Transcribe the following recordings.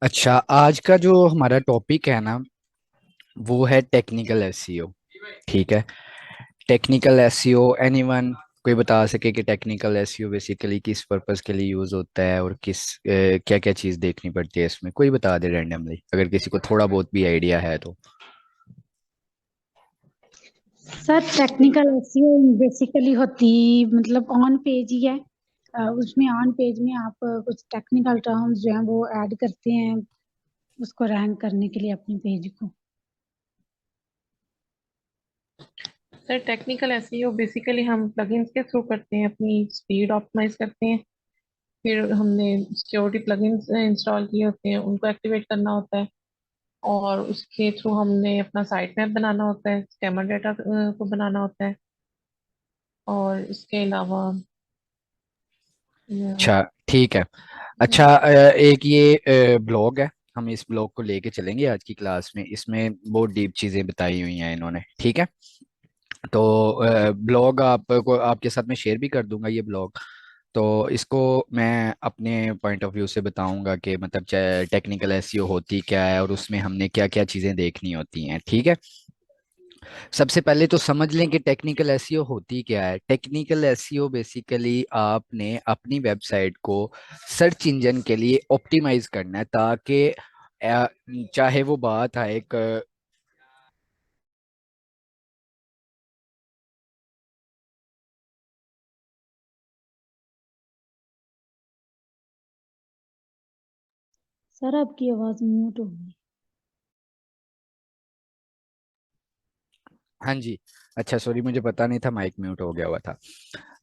अच्छा, आज का जो हमारा टॉपिक है ना, वो है टेक्निकल एसईओ। ठीक है। टेक्निकल एसईओ, एनीवन कोई बता सके कि टेक्निकल एसईओ बेसिकली किस पर्पस के लिए यूज होता है और किस क्या क्या चीज देखनी पड़ती है इसमें? कोई बता दे रैंडमली, अगर किसी को थोड़ा बहुत भी आइडिया है तो। सर टेक्निकल एसईओ बेसिकली होती मतलब ऑन पेज ही है। उसमें ऑन पेज में आप कुछ टेक्निकल टर्म्स जो हैं वो ऐड करते हैं उसको रैंक करने के लिए अपने पेज को। सर टेक्निकल एसईओ बेसिकली हम प्लगइन्स के थ्रू करते हैं, अपनी स्पीड ऑप्टिमाइज करते हैं। फिर हमने सिक्योरिटी प्लगइन्स इंस्टॉल किए होते हैं, उनको एक्टिवेट करना होता है। और उसके थ्रू हमने अपना साइट मैप बनाना होता है, स्कैमर डाटा को बनाना होता है। और इसके अलावा अच्छा, ठीक है। अच्छा, एक ये ब्लॉग है, हम इस ब्लॉग को लेके चलेंगे आज की क्लास में। इसमें बहुत डीप चीजें बताई हुई हैं इन्होंने। ठीक है। तो ब्लॉग आपको आपके साथ में शेयर भी कर दूंगा ये ब्लॉग। तो इसको मैं अपने पॉइंट ऑफ व्यू से बताऊंगा कि मतलब टेक्निकल एसईओ होती क्या है और उसमें हमने क्या क्या चीज़ें देखनी होती हैं। ठीक है। सबसे पहले तो समझ लें कि टेक्निकल एसईओ होती क्या है। टेक्निकल एसईओ बेसिकली आपने अपनी वेबसाइट को सर्च इंजन के लिए ऑप्टिमाइज करना है, ताकि चाहे वो बात है एक सर आपकी आवाज म्यूट हो गई। हाँ जी। अच्छा, सॉरी, मुझे पता नहीं था माइक म्यूट हो गया हुआ था।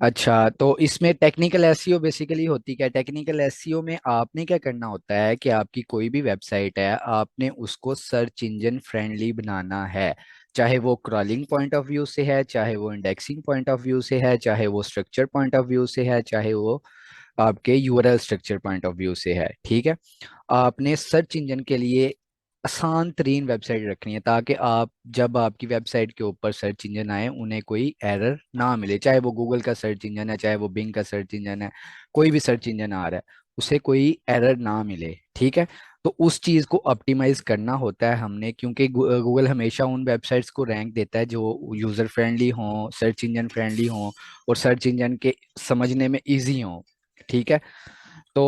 अच्छा, तो इसमें टेक्निकल एसईओ बेसिकली होती क्या है? टेक्निकल एसईओ में आपने क्या करना होता है कि आपकी कोई भी वेबसाइट है, आपने उसको सर्च इंजन फ्रेंडली बनाना है। चाहे वो क्रॉलिंग पॉइंट ऑफ व्यू से है, चाहे वो इंडेक्सिंग पॉइंट ऑफ व्यू से है, चाहे वो स्ट्रक्चर पॉइंट ऑफ व्यू से है, चाहे वो आपके URL structure point of view से है। ठीक है। आपने सर्च इंजन के लिए आसान तरीन वेबसाइट रखनी है, ताकि आप जब आपकी वेबसाइट के ऊपर सर्च इंजन आए उन्हें कोई एरर ना मिले। चाहे वो गूगल का सर्च इंजन है, चाहे वो बिंग का सर्च इंजन है, कोई भी सर्च इंजन आ रहा है, उसे कोई एरर ना मिले। ठीक है। तो उस चीज़ को ऑप्टिमाइज करना होता है हमने, क्योंकि गूगल हमेशा उन वेबसाइट्स को रैंक देता है जो यूज़र फ्रेंडली हों, सर्च इंजन फ्रेंडली हों और सर्च इंजन के समझने में इजी हों। ठीक है। तो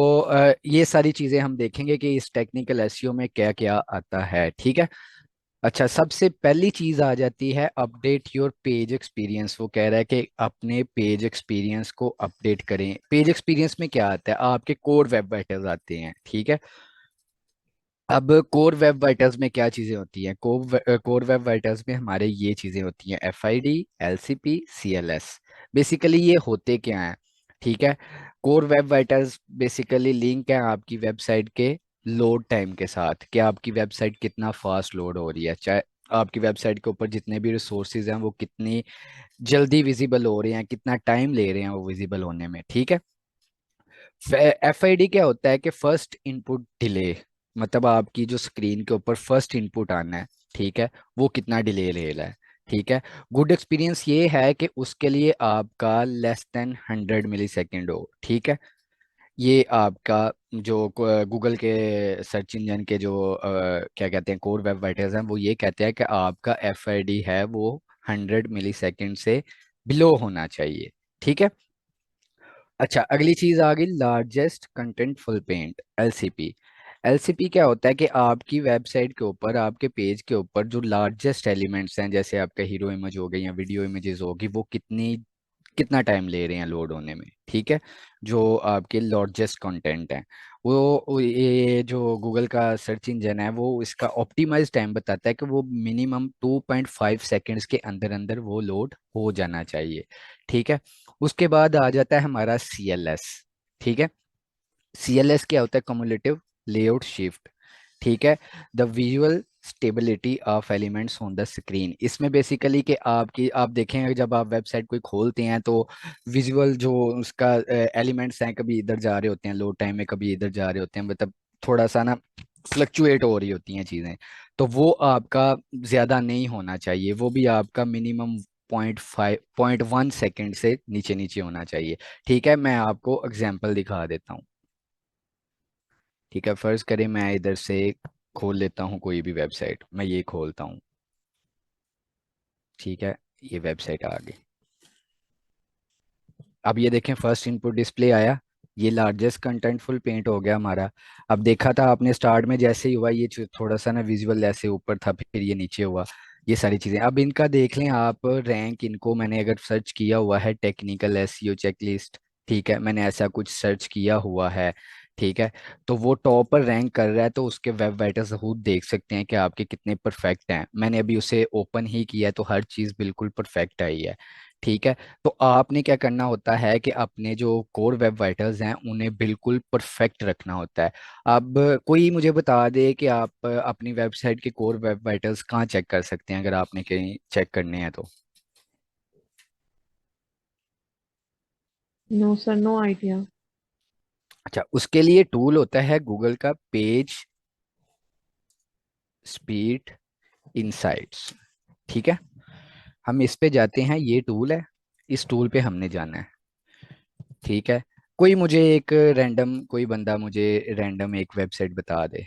ये सारी चीजें हम देखेंगे कि इस टेक्निकल एसईओ में क्या क्या आता है। ठीक है। अच्छा, सबसे पहली चीज आ जाती है अपडेट योर पेज एक्सपीरियंस। वो कह रहा है कि अपने पेज एक्सपीरियंस को अपडेट करें। पेज एक्सपीरियंस में क्या आता है? आपके कोर वेब वाइटल्स आते हैं। ठीक है। अब कोर वेब वाइटल्स में क्या चीजें होती हैं? कोर वेब वाइटल्स में हमारे ये चीजें होती हैं: F I D, L C P, C L S. Basically ये होते क्या हैं? ठीक है। Core web vitals basically link है आपकी वेबसाइट के लोड टाइम के साथ, कि आपकी वेबसाइट कितना फास्ट लोड हो रही है, चाहे आपकी वेबसाइट के ऊपर जितने भी रिसोर्सेज हैं वो कितनी जल्दी विजिबल हो रहे हैं, कितना टाइम ले रहे हैं वो विजिबल होने में। ठीक है। एफ आई डी क्या होता है कि फर्स्ट इनपुट डिले, मतलब आपकी जो स्क्रीन के ऊपर फर्स्ट इनपुट आना है, ठीक है, वो कितना डिले ले रहा है। ठीक है। गुड एक्सपीरियंस ये है कि उसके लिए आपका लेस देन 100 मिली सेकेंड हो। ठीक है। ये आपका जो गूगल के सर्च इंजन के जो क्या कहते हैं, कोर वेब वाइटर्स हैं, वो ये कहते हैं कि आपका एफ आई डी है वो 100 मिली सेकेंड से बिलो होना चाहिए। ठीक है। अच्छा, अगली चीज आ गई लार्जेस्ट कंटेंटफुल पेंट, एलसीपी। एलसीपी क्या होता है कि आपकी वेबसाइट के ऊपर, आपके पेज के ऊपर जो लार्जेस्ट एलिमेंट्स हैं, जैसे आपका हीरो इमेज हो गई या वीडियो इमेजेस होगी, वो कितना टाइम ले रहे हैं लोड होने में। ठीक है। जो आपके लार्जेस्ट कंटेंट है, ये जो गूगल का सर्च इंजन है वो इसका ऑप्टिमाइज टाइम बताता है कि वो मिनिमम 2.5 सेकेंड्स के अंदर अंदर वो लोड हो जाना चाहिए। ठीक है। उसके बाद आ जाता है हमारा सी एल एस। ठीक है। सी एल एस क्या होता है? Cumulative layout shift. ठीक है। The visual stability of elements on the screen. इसमें बेसिकली कि आप देखेंगे जब आप वेबसाइट कोई खोलते हैं तो विजुअल जो उसका एलिमेंट्स हैं, कभी इधर जा रहे होते हैं लोड टाइम में, कभी इधर जा रहे होते हैं, मतलब थोड़ा सा ना फ्लक्चुएट हो रही होती हैं चीज़ें। तो वो आपका ज़्यादा नहीं होना चाहिए, वो भी आपका मिनिमम 0.1 सेकेंड से नीचे नीचे होना चाहिए। ठीक है। मैं आपको एग्जाम्पल दिखा देता हूँ। ठीक है, फर्ज करें मैं इधर से खोल लेता हूँ कोई भी वेबसाइट, मैं ये खोलता हूँ। ठीक है, ये वेबसाइट आ गई। अब ये देखें फर्स्ट इनपुट डिस्प्ले आया, ये लार्जेस्ट कंटेंटफुल पेंट हो गया हमारा। अब देखा था आपने स्टार्ट में जैसे ही हुआ ये थोड़ा सा ना विजुअल ऐसे ऊपर था, फिर ये नीचे हुआ, ये सारी चीज़ें। अब इनका देख लें आप रैंक, इनको मैंने अगर सर्च किया हुआ है टेक्निकल एसईओ चेकलिस्ट, ठीक है, मैंने ऐसा कुछ सर्च किया हुआ है, ठीक है, तो वो टॉप पर रैंक कर रहा है, तो उसके वेब राइटर्स खुद देख सकते हैं कि आपके कितने परफेक्ट हैं। मैंने अभी उसे ओपन ही किया है तो हर चीज़ बिल्कुल परफेक्ट आई है। ठीक है, तो आपने क्या करना होता है कि अपने जो कोर वेब राइटर्स हैं उन्हें बिल्कुल परफेक्ट रखना होता है। अब कोई मुझे बता दे कि आप अपनी वेबसाइट के कोर वेब राइटर्स कहाँ चेक कर सकते हैं, अगर आपने कहीं चेक करने हैं तो। No sir, no idea. अच्छा, उसके लिए टूल होता है गूगल का पेज स्पीड इंसाइट्स। ठीक है, हम इस पे जाते हैं, ये टूल है, इस टूल पे हमने जाना है। ठीक है, कोई मुझे एक रैंडम, कोई बंदा मुझे रैंडम एक वेबसाइट बता दे।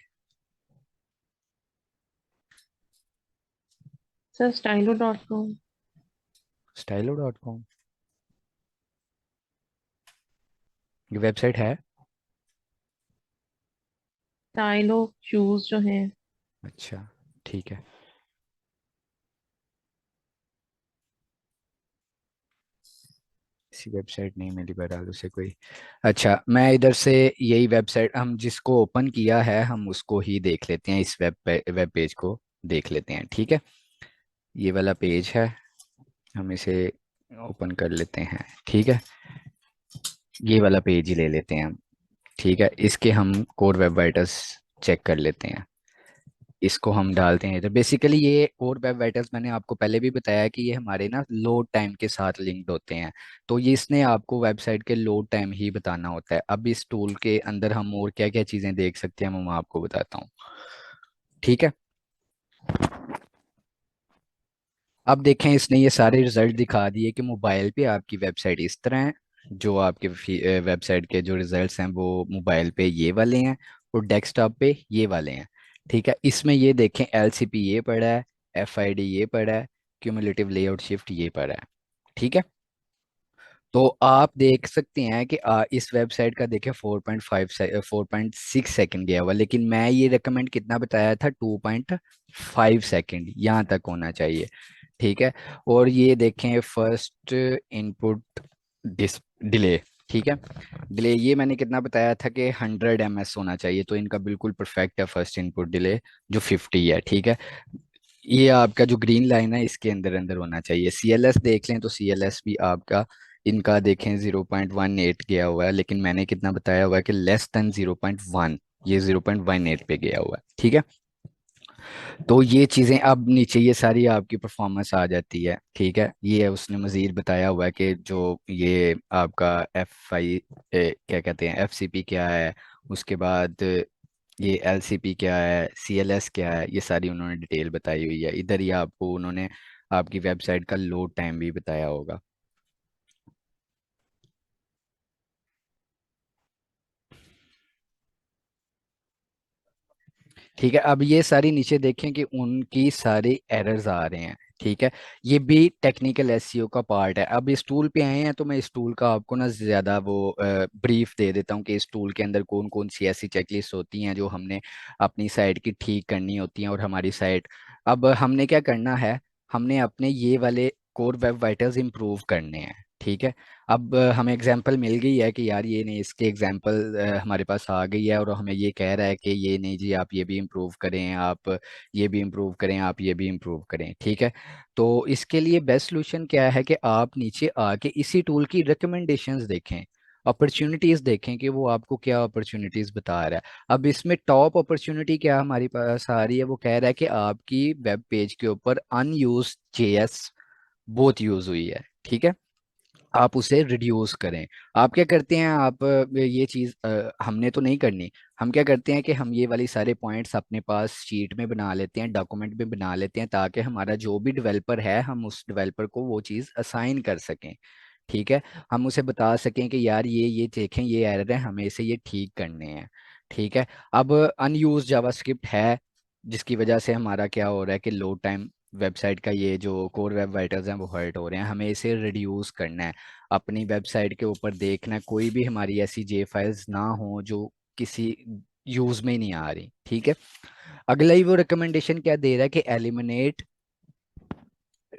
Sir stylo.com। स्टाइलो.com, ये वेबसाइट है? स्टाइलो शूज जो है। अच्छा, ठीक है, इसी वेबसाइट नहीं मिली बहरहाल उसे कोई। अच्छा, मैं इधर से यही वेबसाइट, हम जिसको ओपन किया है हम उसको ही देख लेते हैं, इस वेब पेज को देख लेते हैं। ठीक है, ये वाला पेज है, हम इसे ओपन कर लेते हैं। ठीक है, ये वाला पेज ही ले लेते हैं हम। ठीक है, इसके हम कोर वेब राइटर्स चेक कर लेते हैं, इसको हम डालते हैं इधर। बेसिकली ये कोर वेब राइटर्स मैंने आपको पहले भी बताया कि ये हमारे ना लोड टाइम के साथ लिंक्ड होते हैं, तो ये इसने आपको वेबसाइट के लोड टाइम ही बताना होता है। अब इस टूल के अंदर हम और क्या क्या चीज़ें देख सकते हैं मैं आपको बताता हूँ। ठीक है, अब देखें इसने ये सारे रिजल्ट दिखा दिए कि मोबाइल पे आपकी वेबसाइट इस तरह है, जो आपके वेबसाइट के जो रिजल्ट्स हैं वो मोबाइल पे ये वाले हैं, और डेस्कटॉप पे ये वाले हैं। ठीक है, इसमें ये देखें एलसीपी ये पड़ा है, एफआईडी ये पड़ा है, क्यूमुलेटिव लेआउट शिफ्ट ये पड़ा है। ठीक है, तो आप देख सकते हैं कि इस वेबसाइट का देखें 4.5 4.6 सेकंड गया हुआ, लेकिन मैं ये रिकमेंड कितना बताया था, 2.5 सेकंड, यहाँ तक होना चाहिए। ठीक है, और ये देखें फर्स्ट इनपुट डिले। ठीक है, डिले ये मैंने कितना बताया था कि 100 ms होना चाहिए, तो इनका बिल्कुल परफेक्ट है फर्स्ट इनपुट डिले जो 50 है। ठीक है, ये आपका जो ग्रीन लाइन है इसके अंदर अंदर होना चाहिए। सीएलएस देख लें तो सीएलएस भी आपका, इनका देखें 0.18 गया हुआ है, लेकिन मैंने कितना बताया हुआ है कि लेस देन 0.1, ये 0.18 पे गया हुआ है। ठीक है, तो ये चीज़ें अब नीचे ये सारी आपकी परफॉर्मेंस आ जाती है। ठीक है, ये उसने मजीद बताया हुआ है कि जो ये आपका क्या कहते हैं एफसीपी क्या है, उसके बाद ये एलसीपी क्या है, सीएलएस क्या है, ये सारी उन्होंने डिटेल बताई हुई है। इधर ही आपको उन्होंने आपकी वेबसाइट का लोड टाइम भी बताया होगा। ठीक है, अब ये सारी नीचे देखें कि उनकी सारी एरर्स आ रहे हैं। ठीक है, ये भी टेक्निकल एसईओ का पार्ट है। अब इस टूल पे आए हैं तो मैं इस टूल का आपको ना ज़्यादा वो ब्रीफ दे देता हूँ कि इस टूल के अंदर कौन कौन सी ऐसी चेकलिस्ट होती हैं जो हमने अपनी साइट की ठीक करनी होती हैं, और हमारी साइट, अब हमने क्या करना है, हमने अपने ये वाले कोर वेब राइटर्स इंप्रूव करने हैं। ठीक है, अब हमें एग्जांपल मिल गई है कि यार ये नहीं, इसके एग्जांपल हमारे पास आ गई है, और हमें ये कह रहा है कि ये नहीं जी आप ये भी इम्प्रूव करें, आप ये भी इम्प्रूव करें, आप ये भी इम्प्रूव करें। ठीक है, तो इसके लिए बेस्ट सोल्यूशन क्या है कि आप नीचे आके इसी टूल की रिकमेंडेशंस देखें, अपॉर्चुनिटीज देखें कि वो आपको क्या अपॉर्चुनिटीज बता रहा है। अब इसमें टॉप अपॉर्चुनिटी क्या हमारे पास आ रही है, वो कह रहा है कि आपकी वेब पेज के ऊपर अनयूज जेएस बहुत यूज हुई है। ठीक है, आप उसे रिड्यूस करें। आप क्या करते हैं, आप ये चीज़ हमने तो नहीं करनी। हम क्या करते हैं कि हम ये वाली सारे पॉइंट्स अपने पास शीट में बना लेते हैं, डॉक्यूमेंट में बना लेते हैं, ताकि हमारा जो भी डेवलपर है हम उस डेवलपर को वो चीज़ असाइन कर सकें। ठीक है, हम उसे बता सकें कि यार ये देखें ये एरर है, हमें इसे ये ठीक करने हैं। ठीक है। अब अनयूज जावास्क्रिप्ट है, जिसकी वजह से हमारा क्या हो रहा है कि लोड टाइम, वेबसाइट का ये जो कोर वेब वाइटर्स हैं वो हर्ट हो रहे हैं। हमें इसे रिड्यूस करना है। अपनी वेबसाइट के ऊपर देखना है कोई भी हमारी ऐसी जे फाइल्स ना हो जो किसी यूज में ही नहीं आ रही। ठीक है। अगला ही वो रिकमेंडेशन क्या दे रहा है कि एलिमिनेट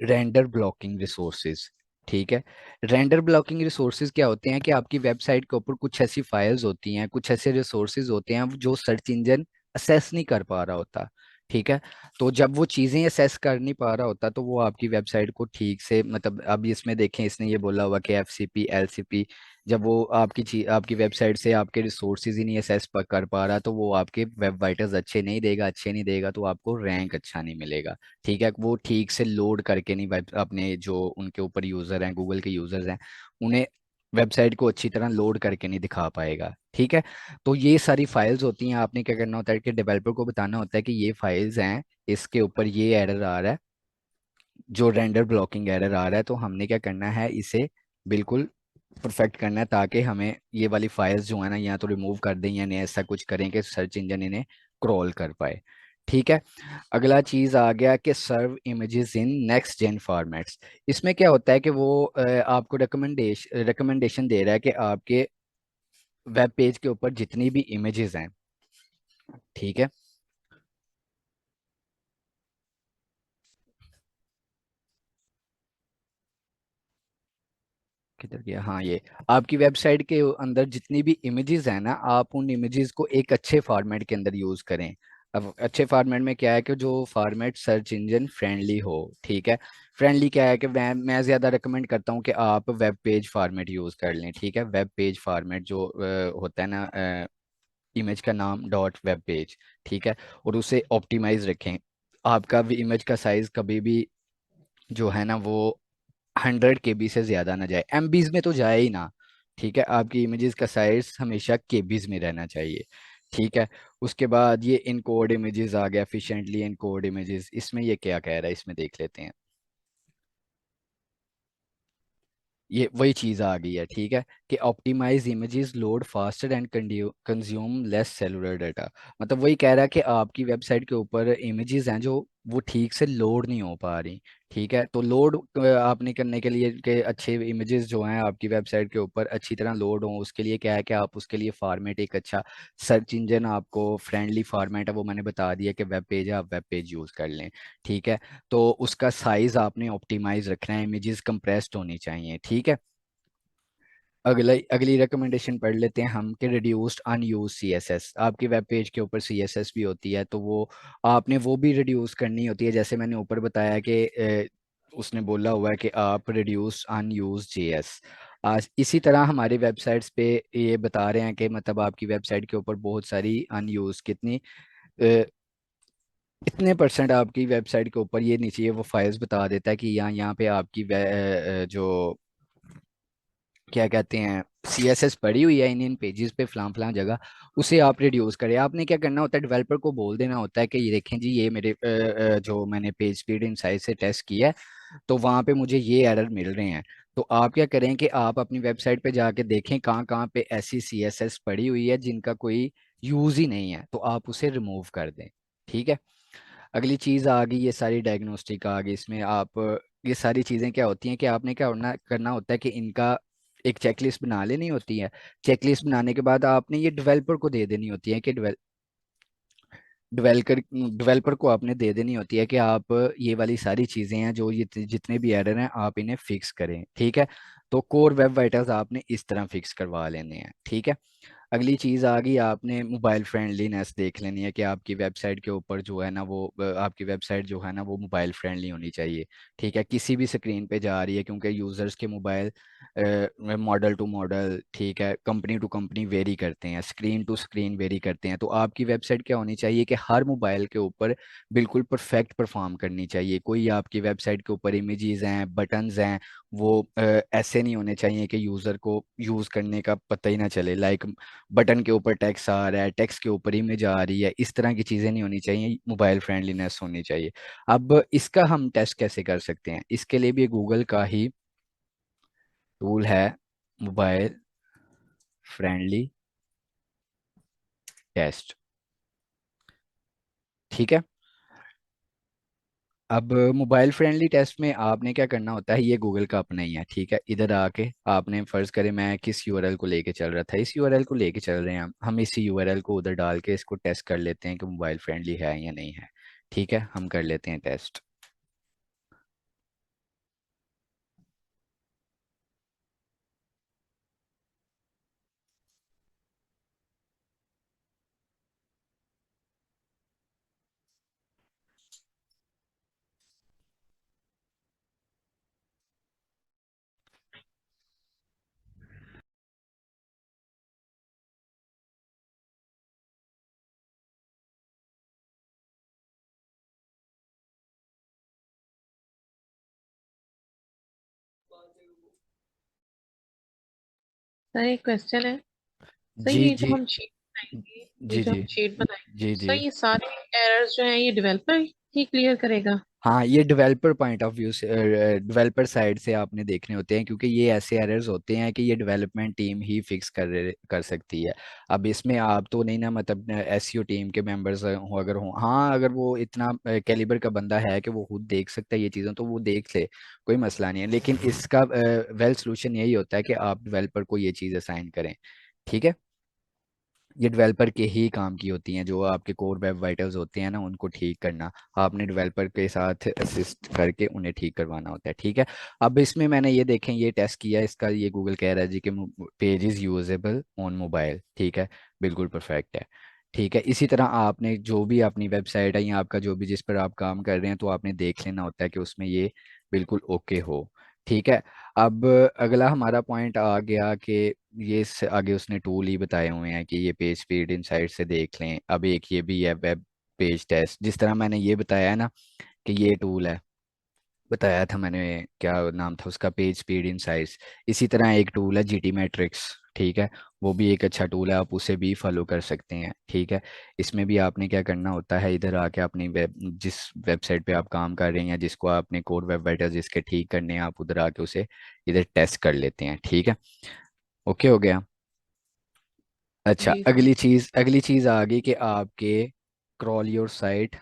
रेंडर ब्लॉकिंग रिसोर्सेज। ठीक है। रेंडर ब्लॉकिंग रिसोर्सेज क्या होते हैं कि आपकी वेबसाइट के ऊपर कुछ ऐसी फाइल्स होती हैं, कुछ ऐसे रिसोर्सेज होते हैं जो सर्च इंजन असेस नहीं कर पा रहा होता। ठीक है। तो जब वो चीज़ें असेस कर नहीं पा रहा होता तो वो आपकी वेबसाइट को ठीक से, मतलब अब इसमें देखें, इसने ये बोला हुआ कि एफसीपी एलसीपी, जब वो आपकी चीज आपकी वेबसाइट से आपके रिसोर्सेज ही नहीं असेस कर पा रहा तो वो आपके वेब वाइटर्स अच्छे नहीं देगा तो आपको रैंक अच्छा नहीं मिलेगा। ठीक है। वो ठीक से लोड करके नहीं, वेब अपने जो उनके ऊपर यूजर हैं, गूगल के यूजर्स हैं, उन्हें वेबसाइट को अच्छी तरह लोड करके नहीं दिखा पाएगा। ठीक है। तो ये सारी फाइल्स होती हैं, आपने क्या करना होता है कि डेवलपर को बताना होता है कि ये फाइल्स हैं, इसके ऊपर ये एरर आ रहा है, जो रेंडर ब्लॉकिंग एरर आ रहा है, तो हमने क्या करना है, इसे बिल्कुल परफेक्ट करना है ताकि हमें ये वाली फाइल्स जो है ना या तो रिमूव कर दें या नहीं ऐसा कुछ करें कि सर्च इंजन इन्हें क्रॉल कर पाए। ठीक है। अगला चीज आ गया कि serve images in next gen formats. इसमें क्या होता है कि वो आपको रिकमेंडेशन दे रहा है कि आपके वेब पेज के ऊपर जितनी भी इमेजेस हैं, ठीक है, किधर गया, हाँ ये, आपकी वेबसाइट के अंदर जितनी भी इमेजेस हैं ना, आप उन इमेजेस को एक अच्छे फॉर्मेट के अंदर यूज करें। अब अच्छे फॉर्मेट में क्या है कि जो फॉर्मेट सर्च इंजन फ्रेंडली हो। ठीक है। फ्रेंडली क्या है कि मैं ज़्यादा रिकमेंड करता हूँ कि आप वेब पेज फॉर्मेट यूज़ कर लें। ठीक है। वेब पेज फॉर्मेट जो होता है ना, इमेज का नाम डॉट वेब पेज। ठीक है। और उसे ऑप्टिमाइज रखें। आपका भी इमेज का साइज कभी भी जो है ना वो 100 KB से ज्यादा ना जाए, एमबीज में तो जाए ही ना। ठीक है। आपकी इमेजेस का साइज हमेशा केबीज में रहना चाहिए। ठीक है। उसके बाद ये इनकोड इमेजेस आ गया, एफिशिएंटली इनकोड इमेजेस, इसमें ये क्या कह रहा है इसमें देख लेते हैं। ये वही चीज़ आ गई है। ठीक है। कि optimise images load faster and consume less cellular data. मतलब वही कह रहा है कि आपकी वेबसाइट के ऊपर इमेजेस हैं जो वो ठीक से लोड नहीं हो पा रही। ठीक है। तो लोड आपने करने के लिए कि अच्छे इमेजेस जो हैं आपकी वेबसाइट के ऊपर अच्छी तरह लोड हों, उसके लिए क्या है कि आप उसके लिए फॉर्मेट एक अच्छा, सर्च इंजन आपको फ्रेंडली फॉर्मेट है वो मैंने बता दिया कि वेब पेज है, आप वेब पेज यूज़ कर लें। ठीक है। तो उसका साइज आपने ऑप्टिमाइज रखना है, इमेजेस कंप्रेस्ड होनी चाहिए। ठीक है। अगली रिकमेंडेशन पढ़ लेते हैं हम कि रिड्यूस्ड अनयूज सीएसएस। आपकी वेब पेज के ऊपर सीएसएस भी होती है तो वो आपने वो भी रिड्यूस करनी होती है, जैसे मैंने ऊपर बताया कि उसने बोला हुआ है कि आप रिड्यूस अनयूज जेएस। आज इसी तरह हमारी वेबसाइट्स पे ये बता रहे हैं कि मतलब आपकी वेबसाइट के ऊपर बहुत सारी अनयूज कितनी अ, इतने परसेंट आपकी वेबसाइट के ऊपर ये नीचे वो फाइल्स बता देता है कि यहाँ पे आपकी जो क्या कहते हैं सीएसएस पड़ी हुई है इन इन पेजेस पे फलां फलां जगह, उसे आप रिड्यूस करें। आपने क्या करना होता है, डेवलपर को बोल देना होता है कि ये देखें जी, ये मेरे जो मैंने पेज स्पीड इनसाइड से टेस्ट किया है तो वहाँ पे मुझे ये एरर मिल रहे हैं। तो आप क्या करें कि आप अपनी वेबसाइट पे जाके देखें कहाँ कहाँ पे ऐसी सीएसएस पड़ी हुई है जिनका कोई यूज ही नहीं है, तो आप उसे रिमूव कर दें। ठीक है। अगली चीज़ आ गई, ये सारी डायग्नोस्टिक आ गई। इसमें आप ये सारी चीज़ें क्या होती हैं कि आपने क्या करना होता है कि इनका एक चेकलिस्ट बना लेनी होती है। चेकलिस्ट बनाने के बाद आपने ये डेवलपर को दे देनी होती है कि डेवलपर को आपने दे देनी होती है कि आप ये वाली सारी चीज़ें हैं जो ये जितने भी एरर हैं आप इन्हें फिक्स करें। ठीक है। तो कोर वेब वाइटर्स आपने इस तरह फिक्स करवा लेने हैं। ठीक है। अगली चीज़ आ गई, आपने मोबाइल फ्रेंडलीनेस देख लेनी है कि आपकी वेबसाइट के ऊपर जो है ना वो आपकी वेबसाइट जो है ना वो मोबाइल फ्रेंडली होनी चाहिए। ठीक है। किसी भी स्क्रीन पे जा रही है क्योंकि यूज़र्स के मोबाइल मॉडल टू मॉडल, ठीक है, कंपनी टू कंपनी वेरी करते हैं, स्क्रीन टू स्क्रीन वेरी करते हैं। तो आपकी वेबसाइट क्या होनी चाहिए कि हर मोबाइल के ऊपर बिल्कुल परफेक्ट परफॉर्म करनी चाहिए। कोई आपकी वेबसाइट के ऊपर इमेजेस हैं, बटन्स हैं, वो ऐसे नहीं होने चाहिए कि यूज़र को यूज़ करने का पता ही ना चले। लाइक बटन के ऊपर टेक्स्ट आ रहा है, टेक्स्ट के ऊपर इमेज आ रही है, इस तरह की चीज़ें नहीं होनी चाहिए, मोबाइल फ्रेंडलीनेस होनी चाहिए। अब इसका हम टेस्ट कैसे कर सकते हैं, इसके लिए भी गूगल का ही टूल है, मोबाइल फ्रेंडली टेस्ट। ठीक है। अब मोबाइल फ्रेंडली टेस्ट में आपने क्या करना होता है, ये गूगल का अपना ही है। ठीक है, इधर आके आपने फर्ज करें मैं किस यूआरएल को लेके चल रहा था, इस यूआरएल को लेके चल रहे हैं हम इस यूआरएल को उधर डाल के इसको टेस्ट कर लेते हैं कि मोबाइल फ्रेंडली है या नहीं है। ठीक है, हम कर लेते हैं टेस्ट। सर एक क्वेश्चन है। सर जी ये जो जी हम शीट बनाएंगे, ये जी जो जी हम शीट बनाएंगे, जी जी। सर ये सारे एरर्स जो हैं ये डेवलपर ही क्लियर करेगा? हाँ, ये डेवलपर पॉइंट ऑफ व्यू से, डेवलपर साइड से आपने देखने होते हैं, क्योंकि ये ऐसे एरर्स होते हैं कि ये डेवलपमेंट टीम ही फिक्स कर सकती है। अब इसमें आप तो नहीं ना, मतलब एसईओ टीम के मेंबर्स हो अगर हो, हाँ अगर वो इतना कैलिबर का बंदा है कि वो खुद देख सकता है ये चीज़ें, तो वो देख ले, कोई मसला नहीं है। लेकिन इसका वेल सोल्यूशन यही होता है कि आप डेवलपर को ये चीज़ असाइन करें। ठीक है, ये डेवलपर के ही काम की होती हैं, जो आपके कोर वेब वाइटर्स होते हैं ना, उनको ठीक करना आपने डेवलपर के साथ असिस्ट करके उन्हें ठीक करवाना होता है। ठीक है। अब इसमें मैंने ये देखें, ये टेस्ट किया इसका, ये गूगल कह रहा है जी कि page is usable on mobile. ठीक है, बिल्कुल परफेक्ट है। ठीक है, इसी तरह आपने जो भी अपनी वेबसाइट है या आपका जो भी जिस पर आप काम कर रहे हैं, तो आपने देख लेना होता है कि उसमें ये बिल्कुल ओके हो। ठीक है। अब अगला हमारा पॉइंट आ गया कि आगे उसने टूल ही बताए हुए हैं कि ये पेज स्पीड इनसाइट से देख लें। अब एक ये भी है वेब पेज टेस्ट, जिस तरह मैंने ये बताया है ना कि ये टूल है, बताया था मैंने, क्या नाम था उसका, पेज स्पीड इनसाइट्स। इसी तरह एक टूल है जीटी मैट्रिक्स। ठीक है, वो भी एक अच्छा टूल है, आप उसे भी फॉलो कर सकते हैं। ठीक है, इसमें भी आपने क्या करना होता है, इधर आके अपनी जिस वेबसाइट पे आप काम कर रहे हैं या जिसको आपने कोर वेब वाइटर जिसके ठीक करने हैं, आप उधर आके उसे इधर टेस्ट कर लेते हैं। ठीक है, ओके हो गया। अच्छा, जी सर। अगली चीज आ गई कि आपके crawl your site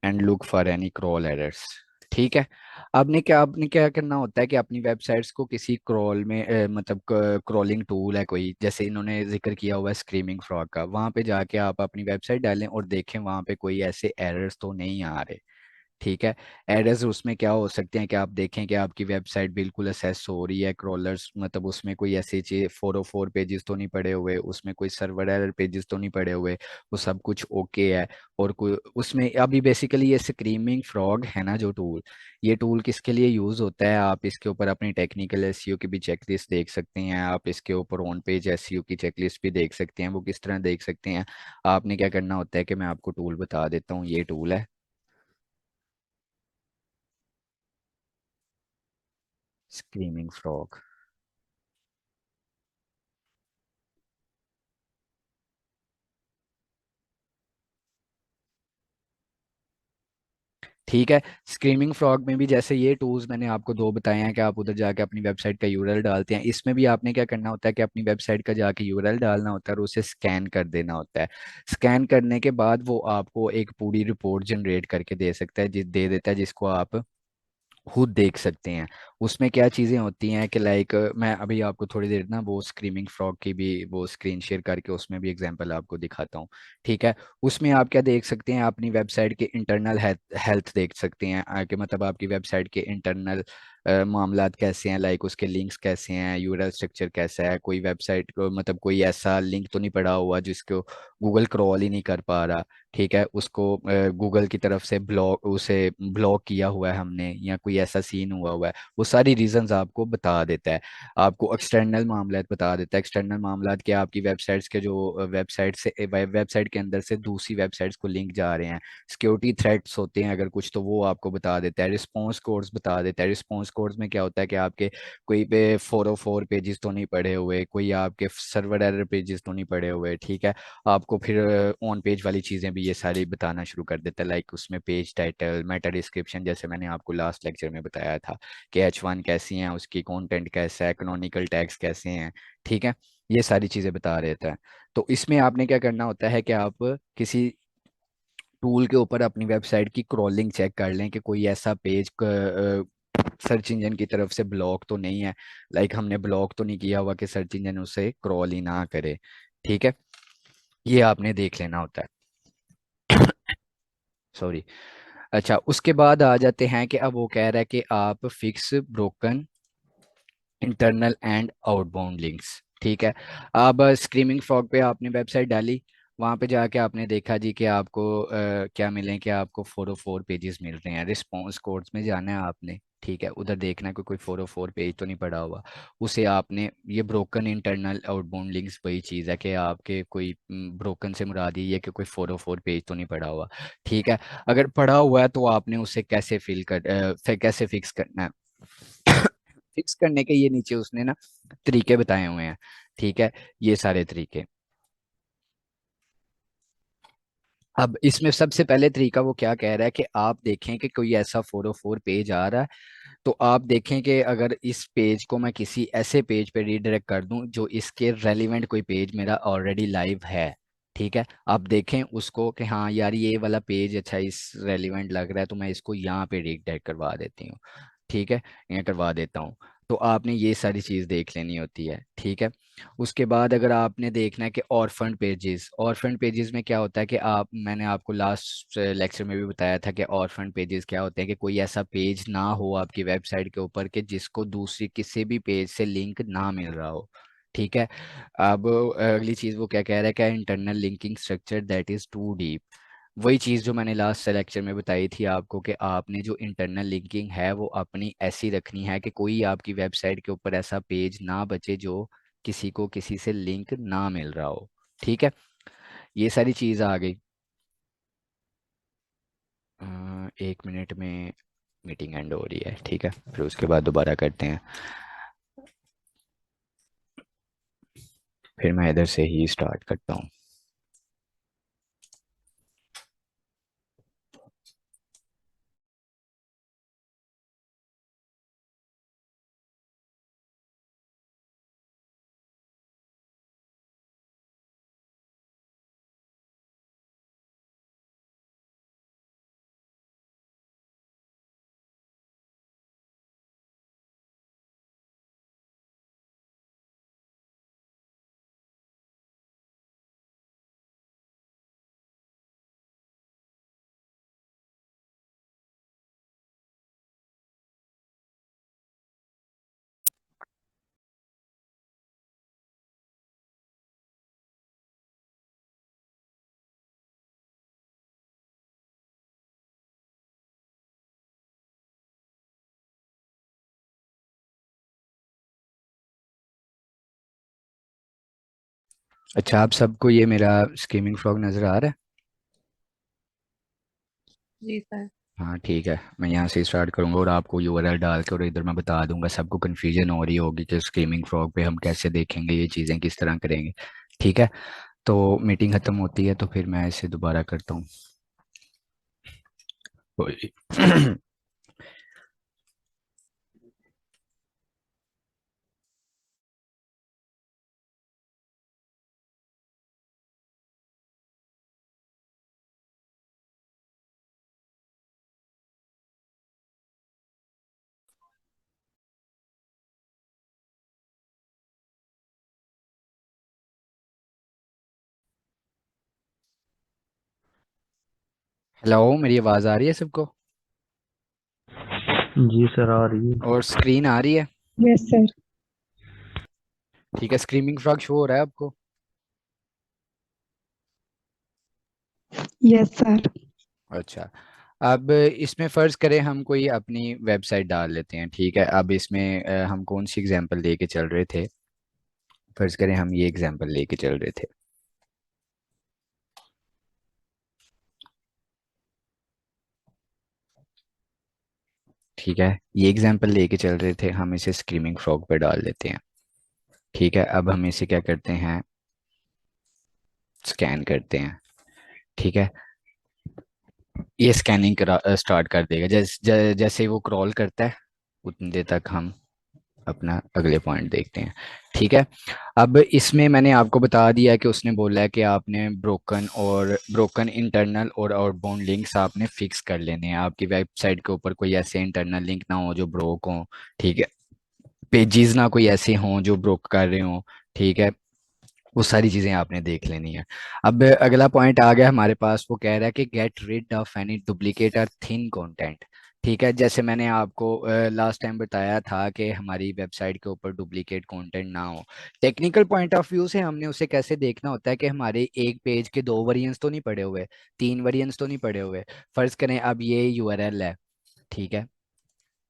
and look for any crawl errors. ठीक है, आपने क्या करना होता है कि अपनी वेबसाइट्स को किसी क्रॉल में मतलब क्रॉलिंग टूल है कोई, जैसे इन्होंने जिक्र किया हुआ है स्क्रीमिंग फ्रॉग का, वहां पे जाके आप अपनी वेबसाइट डालें और देखें वहां पे कोई ऐसे एरर्स तो नहीं आ रहे। ठीक है, एरर्स उसमें क्या हो सकते हैं कि आप देखें कि आपकी वेबसाइट बिल्कुल असेस हो रही है, क्रॉलर्स मतलब उसमें कोई ऐसी चीज 404 पेजेस तो नहीं पड़े हुए, उसमें कोई सर्वर एरर पेजेस तो नहीं पड़े हुए, वो सब कुछ ओके है। और कोई उसमें अभी बेसिकली ये स्क्रीमिंग फ्रॉग है ना जो टूल, ये टूल किसके लिए यूज होता है, आप इसके ऊपर अपनी टेक्निकल एसईओ की भी चेकलिस्ट देख सकते हैं, आप इसके ऊपर ऑन पेज एसईओ की चेकलिस्ट भी देख सकते हैं। वो किस तरह देख सकते हैं, आपने क्या करना होता है कि मैं आपको टूल बता देता हूँ, ये टूल है स्क्रीमिंग फ्रॉग। ठीक है, स्क्रीमिंग फ्रॉग में भी जैसे ये टूल्स मैंने आपको दो बताए हैं कि आप उधर जाके अपनी वेबसाइट का यूआरएल डालते हैं, इसमें भी आपने क्या करना होता है कि अपनी वेबसाइट का जाके यूआरएल डालना होता है और उसे स्कैन कर देना होता है। स्कैन करने के बाद वो आपको एक पूरी रिपोर्ट जनरेट करके दे सकता है, दे देता है, जिसको आप खुद देख सकते हैं। उसमें क्या चीज़ें होती हैं कि लाइक मैं अभी आपको थोड़ी देर ना वो स्क्रीमिंग फ्रॉग की भी वो स्क्रीन शेयर करके उसमें भी एग्जांपल आपको दिखाता हूँ। ठीक है, उसमें आप क्या देख सकते हैं, अपनी वेबसाइट के इंटरनल हेल्थ देख सकते हैं, कि मतलब आपकी वेबसाइट के इंटरनल मामलात कैसे हैं, लाइक उसके लिंक्स कैसे हैं, यूआरएल स्ट्रक्चर कैसा है, कोई वेबसाइट को मतलब कोई ऐसा लिंक तो नहीं पड़ा हुआ जिसको गूगल क्रॉल ही नहीं कर पा रहा। ठीक है, उसको गूगल की तरफ से उसे ब्लॉक किया हुआ है हमने, या कोई ऐसा सीन हुआ है, वो सारी रीजंस आपको बता देता है। आपको एक्सटर्नल मामलात बता देता है, एक्सटर्नल मामलात क्या, आपकी वेबसाइट्स के जो वेबसाइट के अंदर से दूसरी वेबसाइट्स को लिंक जा रहे हैं, सिक्योरिटी थ्रेट्स होते हैं अगर कुछ, तो वो आपको बता देता है। रिस्पॉन्स कोड्स बता देता है, रिस्पॉन्स कोड्स में क्या होता है कि आपके कोई पे 404 पेजेस तो नहीं पड़े हुए, कोई आपके सर्वर एरर पेजेस तो नहीं पड़े हुए। ठीक है, आपको फिर ऑन पेज वाली चीज़ें भी ये सारी बताना शुरू कर देता है, लाइक उसमें पेज टाइटल, मेटा डिस्क्रिप्शन, जैसे मैंने आपको लास्ट लेक्चर में बताया था कि H1 कैसी हैं, उसकी कंटेंट कैसा है, कैनोनिकल टैग्स कैसे हैं। ठीक है, ये सारी चीज़ें बता रहता है। तो इसमें आपने क्या करना होता है कि आप किसी टूल के ऊपर अपनी वेबसाइट की क्रॉलिंग चेक कर लें कि कोई ऐसा पेज सर्च इंजन की तरफ से ब्लॉक तो नहीं है। लाइक हमने ब्लॉक तो नहीं किया हुआ कि सर्च इंजन उसे क्रॉल ही ना करे। ठीक है, ये आपने देख लेना होता है। सॉरी। अच्छा, उसके बाद आ जाते हैं कि अब वो कह रहा है कि आप fix broken internal and outbound links. ठीक है। अब स्क्रीमिंग फ्रॉग पे आपने वेबसाइट डाली, वहाँ पे जाके आपने देखा जी कि आपको क्या मिले, कि आपको 404 पेजेस मिल रहे हैं। रिस्पॉन्स कोड्स में जाना है आपने, ठीक है, उधर देखना है कि कोई 404 पेज तो नहीं पड़ा हुआ। उसे आपने, ये ब्रोकन इंटरनल आउटबाउंड लिंक्स वही चीज़ है कि आपके कोई ब्रोकन से मुराद ये है कि कोई 404 पेज तो नहीं पड़ा हुआ। ठीक है। अगर पड़ा हुआ है तो आपने उसे कैसे फिर कैसे फिक्स करना है। फिक्स करने के ये नीचे उसने ना तरीके बताए हुए हैं। ठीक है, ये सारे तरीके। अब इसमें सबसे पहले तरीका वो क्या कह रहा है कि आप देखें कि कोई ऐसा 404 पेज आ रहा है, तो आप देखें कि अगर इस पेज को मैं किसी ऐसे पेज पे रीडायरेक्ट कर दूं जो इसके रेलिवेंट कोई पेज मेरा ऑलरेडी लाइव है। ठीक है, आप देखें उसको कि हाँ यार ये वाला पेज अच्छा इस रेलिवेंट लग रहा है, तो मैं इसको यहाँ पे रीडायरेक्ट करवा देती हूँ। ठीक है, ये करवा देता हूँ। तो आपने ये सारी चीज़ देख लेनी होती है। ठीक है। उसके बाद अगर आपने देखना है कि ऑरफन पेजेस में क्या होता है कि आप, मैंने आपको लास्ट लेक्चर में भी बताया था कि ऑरफन पेजेस क्या होते हैं कि कोई ऐसा पेज ना हो आपकी वेबसाइट के ऊपर कि जिसको दूसरी किसी भी पेज से लिंक ना मिल रहा हो। ठीक है। अब अगली चीज़ वो क्या कह रहा है कि internal linking structure that is too deep. वही चीज़ जो मैंने लास्ट लेक्चर में बताई थी आपको कि आपने जो इंटरनल लिंकिंग है वो अपनी ऐसी रखनी है कि कोई आपकी वेबसाइट के ऊपर ऐसा पेज ना बचे जो किसी को किसी से लिंक ना मिल रहा हो। ठीक है, ये सारी चीज़ आ गई। 1 मिनट में मीटिंग एंड हो रही है, ठीक है, फिर उसके बाद दोबारा करते हैं। फिर मैं इधर से ही स्टार्ट करता हूँ। अच्छा, आप सबको ये मेरा स्कीमिंग फ्रॉग नज़र आ रहा है? जी सर। हाँ ठीक है, मैं यहाँ से स्टार्ट करूँगा और आपको यूआरएल डाल के और इधर मैं बता दूंगा। सबको कन्फ्यूजन हो रही होगी कि स्ट्रीमिंग फ्रॉग पे हम कैसे देखेंगे, ये चीज़ें किस तरह करेंगे। ठीक है, तो मीटिंग ख़त्म होती है तो फिर मैं इसे दोबारा करता हूँ। हेलो, मेरी आवाज़ आ रही है सबको? जी सर आ रही है। और स्क्रीन आ रही है? Yes sir. ठीक है, स्क्रीमिंग फ्रॉग शो हो रहा है आपको? Yes sir. अच्छा, अब इसमें फ़र्ज़ करें हम कोई अपनी वेबसाइट डाल लेते हैं। ठीक है, अब इसमें हम कौन सी एग्जांपल लेके चल रहे थे? फ़र्ज़ करें हम ये एग्जांपल लेके चल रहे थे। ठीक है, ये एग्जांपल लेके चल रहे थे, हम इसे स्क्रीमिंग फ्रॉग पे डाल देते हैं। ठीक है, अब हम इसे क्या करते हैं, स्कैन करते हैं। ठीक है, ये स्कैनिंग करा स्टार्ट कर देगा। जैसे ही वो क्रॉल करता है उतनी देर तक हम अपना अगले पॉइंट देखते हैं। ठीक है, अब इसमें मैंने आपको बता दिया कि उसने बोला है कि आपने ब्रोकन इंटरनल और आउटबाउंड लिंक्स आपने फिक्स कर लेने हैं। आपकी वेबसाइट के ऊपर कोई ऐसे इंटरनल लिंक ना हो जो ब्रोक हो। ठीक है, पेजेस ना कोई ऐसे हों जो ब्रोक कर रहे हों। ठीक है, वो सारी चीज़ें आपने देख लेनी है। अब अगला पॉइंट आ गया हमारे पास, वो कह रहा है कि get rid of any duplicate और थिन कंटेंट। ठीक है, जैसे मैंने आपको लास्ट टाइम बताया था कि हमारी वेबसाइट के ऊपर डुप्लीकेट कंटेंट ना हो। टेक्निकल पॉइंट ऑफ व्यू से हमने उसे कैसे देखना होता है कि हमारे एक पेज के 2 वेरिएंट्स तो नहीं पड़े हुए, 3 वेरिएंट्स तो नहीं पड़े हुए। फर्ज करें अब ये यूआरएल है। ठीक है,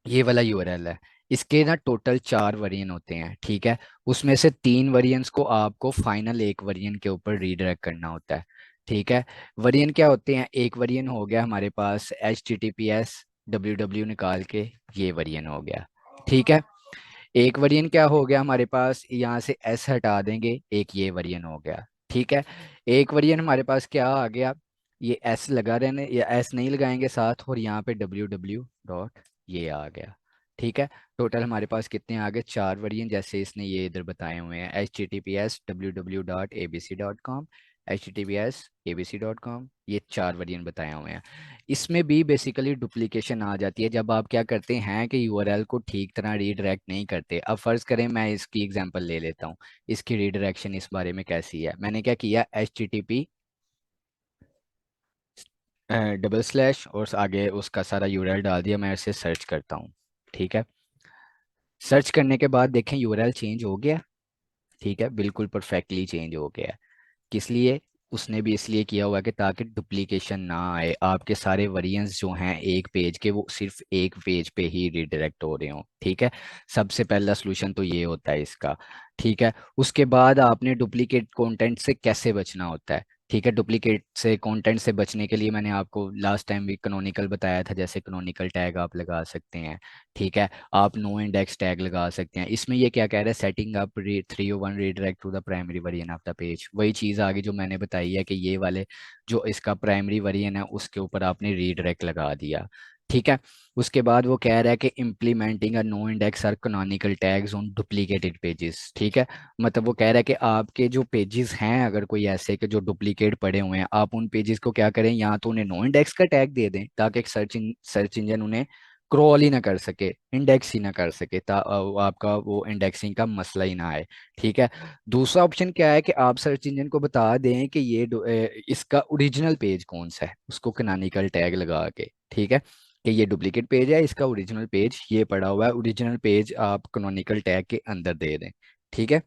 ये वाला यूआरएल है, इसके ना टोटल 4 वेरिएंट होते हैं। ठीक है, उसमें से 3 वेरिएंट्स को आपको फाइनल एक वेरिएंट के ऊपर रीडायरेक्ट करना होता है। ठीक है, वेरिएंट क्या होते हैं? एक वेरिएंट हो गया हमारे पास HTTPS www निकाल के, ये वेरिएंट हो गया। ठीक है, एक वेरिएंट क्या हो गया हमारे पास, यहाँ से S हटा देंगे, एक ये वेरिएंट हो गया। ठीक है, एक वेरिएंट हमारे पास क्या आ गया, ये S लगा रहने या S नहीं लगाएंगे साथ, और यहाँ पे www डॉट ये आ गया। ठीक है, टोटल हमारे पास कितने आ गए? 4 वेरिएंट, जैसे इसने ये इधर बताए हुए हैं, HTTPS www.abc.com, HTTPS abc.com, ये 4 वेरिएंट बताए हुए हैं। इसमें भी बेसिकली डुप्लीकेशन आ जाती है जब आप क्या करते हैं कि यूआरएल को ठीक तरह रीडायरेक्ट नहीं करते। अब फर्ज करें मैं इसकी एग्जांपल ले लेता हूँ, इसकी रीडायरेक्शन इस बारे में कैसी है। मैंने क्या किया, HTTP डबल स्लैश और आगे उसका सारा यूआरएल डाल दिया, मैं इसे सर्च करता हूँ। ठीक है, सर्च करने के बाद देखें यूआरएल चेंज हो गया। ठीक है, बिल्कुल परफेक्टली चेंज हो गया। किस लिए? उसने भी इसलिए किया हुआ है कि ताकि डुप्लीकेशन ना आए, आपके सारे वेरिएंट्स जो हैं एक पेज के वो सिर्फ एक पेज पे ही रिडायरेक्ट हो रहे हों। ठीक है, सबसे पहला सोल्यूशन तो ये होता है इसका। ठीक है, उसके बाद आपने डुप्लीकेट कंटेंट से कैसे बचना होता है। ठीक है, डुप्लीकेट से कंटेंट से बचने के लिए मैंने आपको लास्ट टाइम भी कैनोनिकल बताया था, जैसे कैनोनिकल टैग आप लगा सकते हैं। ठीक है, आप नो इंडेक्स टैग लगा सकते हैं। इसमें ये क्या कह रहा है, setting up 301 redirect to the primary variant of the page, वही चीज़ आगे जो मैंने बताई है कि ये वाले जो इसका प्राइमरी वेरिएंट है उसके ऊपर आपने रीडायरेक्ट लगा दिया। ठीक है, उसके बाद वो कह रहा है कि इम्प्लीमेंटिंग अ नो इंडेक्स और canonical tags on duplicated pages. ठीक है, मतलब वो कह रहा है कि आपके जो पेजेस हैं अगर कोई ऐसे के जो डुप्लीकेट पड़े हुए हैं, आप उन पेजेस को क्या करें, या तो उन्हें नो इंडेक्स का टैग दे दें ताकि एक सर्च इंजन उन्हें क्रॉल ही ना कर सके, इंडेक्स ही ना कर सके, आपका वो इंडेक्सिंग का मसला ही ना आए। ठीक है, दूसरा ऑप्शन क्या है कि आप सर्च इंजन को बता दें कि इसका ओरिजिनल पेज कौन सा है, उसको कैनोनिकल टैग लगा के। ठीक है, कि ये डुप्लीकेट पेज है, इसका ओरिजिनल पेज ये पड़ा हुआ है, ओरिजिनल पेज आप कैनोनिकल टैग के अंदर दे दें। ठीक है,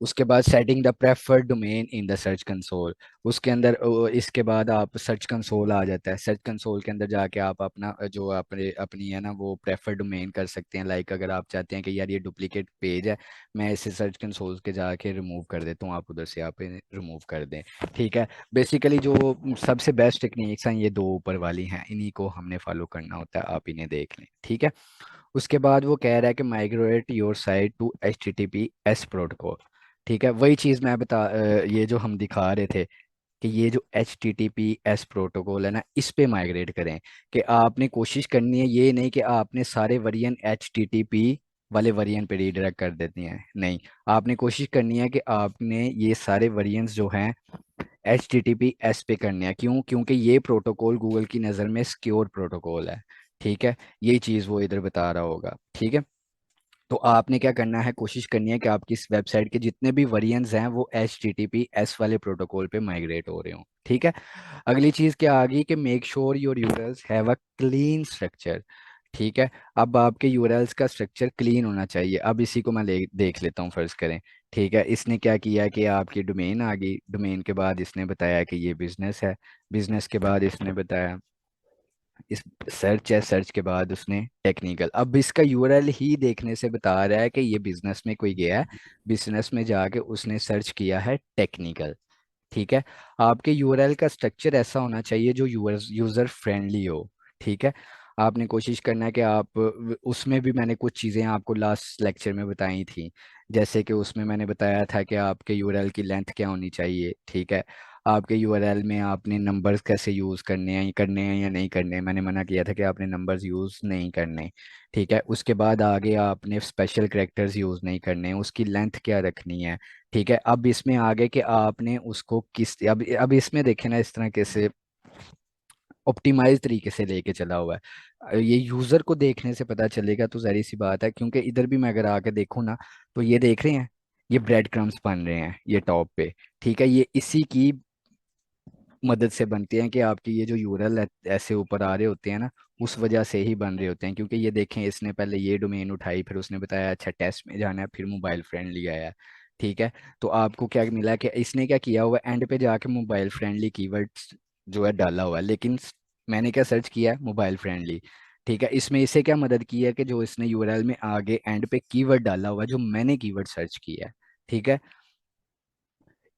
उसके बाद setting the preferred domain in the search console, उसके अंदर इसके बाद आप सर्च कंसोल आ जाता है, सर्च कंसोल के अंदर जाके आप अपना जो अपनी है ना वो प्रेफर्ड डोमेन कर सकते हैं। लाइक अगर आप चाहते हैं कि यार ये डुप्लीकेट पेज है, मैं इसे सर्च कंसोल के जाके रिमूव कर देता हूँ, आप उधर से आप रिमूव कर दें। ठीक है, बेसिकली जो सबसे बेस्ट टेक्निक्स हैं ये दो ऊपर वाली हैं, इन्हीं को हमने फॉलो करना होता है, आप इन्हें देख लें। ठीक है, उसके बाद वो कह रहा है कि migrate your site to HTTPS protocol. ठीक है, वही चीज़ मैं ये जो हम दिखा रहे थे कि ये जो HTTPS प्रोटोकॉल है ना, इस पे माइग्रेट करें। कि आपने कोशिश करनी है, ये नहीं कि आपने सारे वेरिएंट HTTP वाले वेरिएंट पे रीडायरेक्ट कर देती हैं, नहीं। आपने कोशिश करनी है कि आपने ये सारे वेरिएंट्स जो हैं HTTPS पे करने हैं। क्यों? क्योंकि ये प्रोटोकॉल गूगल की नज़र में सिक्योर प्रोटोकॉल है। ठीक है, ये चीज़ वो इधर बता रहा होगा। ठीक है, तो आपने क्या करना है, कोशिश करनी है कि आपकी इस वेबसाइट के जितने भी वेरिएंट्स हैं वो HTTPS वाले प्रोटोकॉल पे माइग्रेट हो रहे हों। ठीक है, अगली चीज़ क्या आ गई कि make sure your URLs have a clean structure. ठीक है, अब आपके यूरल्स का स्ट्रक्चर क्लीन होना चाहिए। अब इसी को मैं देख लेता हूँ, फर्ज करें। ठीक है, इसने क्या किया कि आपकी डोमेन आ गई, डोमेन के बाद इसने बताया कि ये बिजनेस है, बिजनेस के बाद इसने बताया इस सर्च है, सर्च के बाद उसने टेक्निकल। अब इसका यूआरएल ही देखने से बता रहा है कि ये बिजनेस में कोई गया है, बिजनेस में जाके उसने सर्च किया है टेक्निकल। ठीक है, आपके यूआरएल का स्ट्रक्चर ऐसा होना चाहिए जो यूजर फ्रेंडली हो। ठीक है, आपने कोशिश करना है कि आप उसमें भी मैंने कुछ चीज़ें आपको लास्ट लेक्चर में बताई थी, जैसे कि उसमें मैंने बताया था कि आपके यूआरएल की लेंथ क्या होनी चाहिए। ठीक है, आपके यूआरएल में आपने नंबर्स कैसे यूज़ करने हैं या नहीं करने हैं। मैंने मना किया था कि आपने नंबर्स यूज़ नहीं करने। ठीक है, उसके बाद आगे आपने स्पेशल कैरेक्टर्स यूज़ नहीं करने, उसकी लेंथ क्या रखनी है। ठीक है, अब इसमें आगे कि आपने उसको किस अब इसमें देखें ना, इस तरह कैसे ऑप्टिमाइज तरीके से लेके चला हुआ है। ये यूजर को देखने से पता चलेगा तो जाहिर सी बात है, क्योंकि इधर भी मैं अगर आके देखूँ ना, तो ये देख रहे हैं, ये ब्रेड क्रम्स बन रहे हैं ये टॉप पे। ठीक है, ये इसी की मदद से बनती हैं कि आपकी ये जो यूरल ऐसे ऊपर आ रहे होते हैं ना, उस वजह से ही बन रहे होते हैं। क्योंकि ये देखें, इसने पहले ये डोमेन उठाई, फिर उसने बताया अच्छा टेस्ट में जाना है, फिर मोबाइल फ्रेंडली आया। ठीक है, तो आपको क्या मिला कि इसने क्या किया हुआ, एंड पे जाके मोबाइल फ्रेंडली कीवर्ड्स जो है डाला हुआ है, लेकिन मैंने क्या सर्च किया है, मोबाइल फ्रेंडली। ठीक है, इसमें इसे क्या मदद की है कि जो इसने यूआरएल में आगे एंड पे कीवर्ड डाला हुआ है, जो मैंने कीवर्ड सर्च किया है। ठीक है,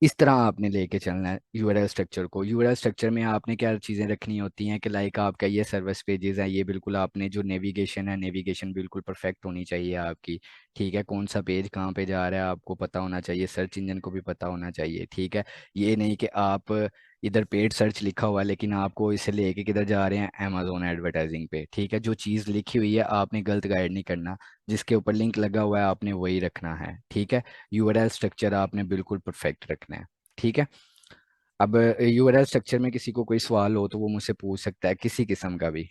इस तरह आपने लेके चलना है यूआरएल स्ट्रक्चर को। यूआरएल स्ट्रक्चर में आपने क्या चीज़ें रखनी होती हैं कि लाइक आपका ये सर्विस पेजेस है, ये बिल्कुल आपने जो नेविगेशन है, नेविगेशन बिल्कुल परफेक्ट होनी चाहिए आपकी। ठीक है, कौन सा पेज कहाँ पे जा रहा है आपको पता होना चाहिए, सर्च इंजन को भी पता होना चाहिए। ठीक है, ये नहीं कि आप इधर पेड सर्च लिखा हुआ है लेकिन आपको इसे लेके किधर जा रहे हैं, अमेजोन एडवर्टाइजिंग पे। ठीक है, जो चीज़ लिखी हुई है आपने गलत गाइड नहीं करना, जिसके ऊपर लिंक लगा हुआ है आपने वही रखना है। ठीक है, यूआरएल स्ट्रक्चर आपने बिल्कुल परफेक्ट रखना है। ठीक है, अब यूआरएल स्ट्रक्चर में किसी को कोई सवाल हो तो वो मुझसे पूछ सकता है, किसी किस्म का भी।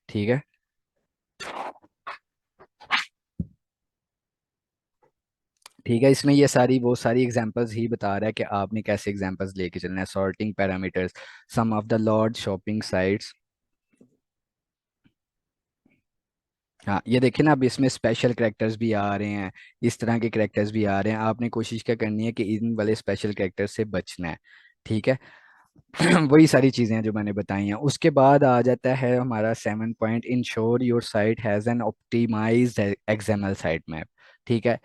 ठीक है, ठीक है, इसमें ये सारी वो सारी एग्जांपल्स ही बता रहा है कि आपने कैसे एग्जांपल्स लेके चलना है। Sorting parameters, some of the large shopping sites. हाँ, ये देखिए ना, अब इसमें स्पेशल कैरेक्टर्स भी आ रहे हैं, इस तरह के कैरेक्टर्स भी आ रहे हैं। आपने कोशिश क्या करनी है कि इन वाले स्पेशल कैरेक्टर्स से बचना है। ठीक है, वही सारी चीजें हैं जो मैंने बताई हैं। उसके बाद आ जाता है हमारा 7 point, ensure your site has an optimised XML site map. ठीक है,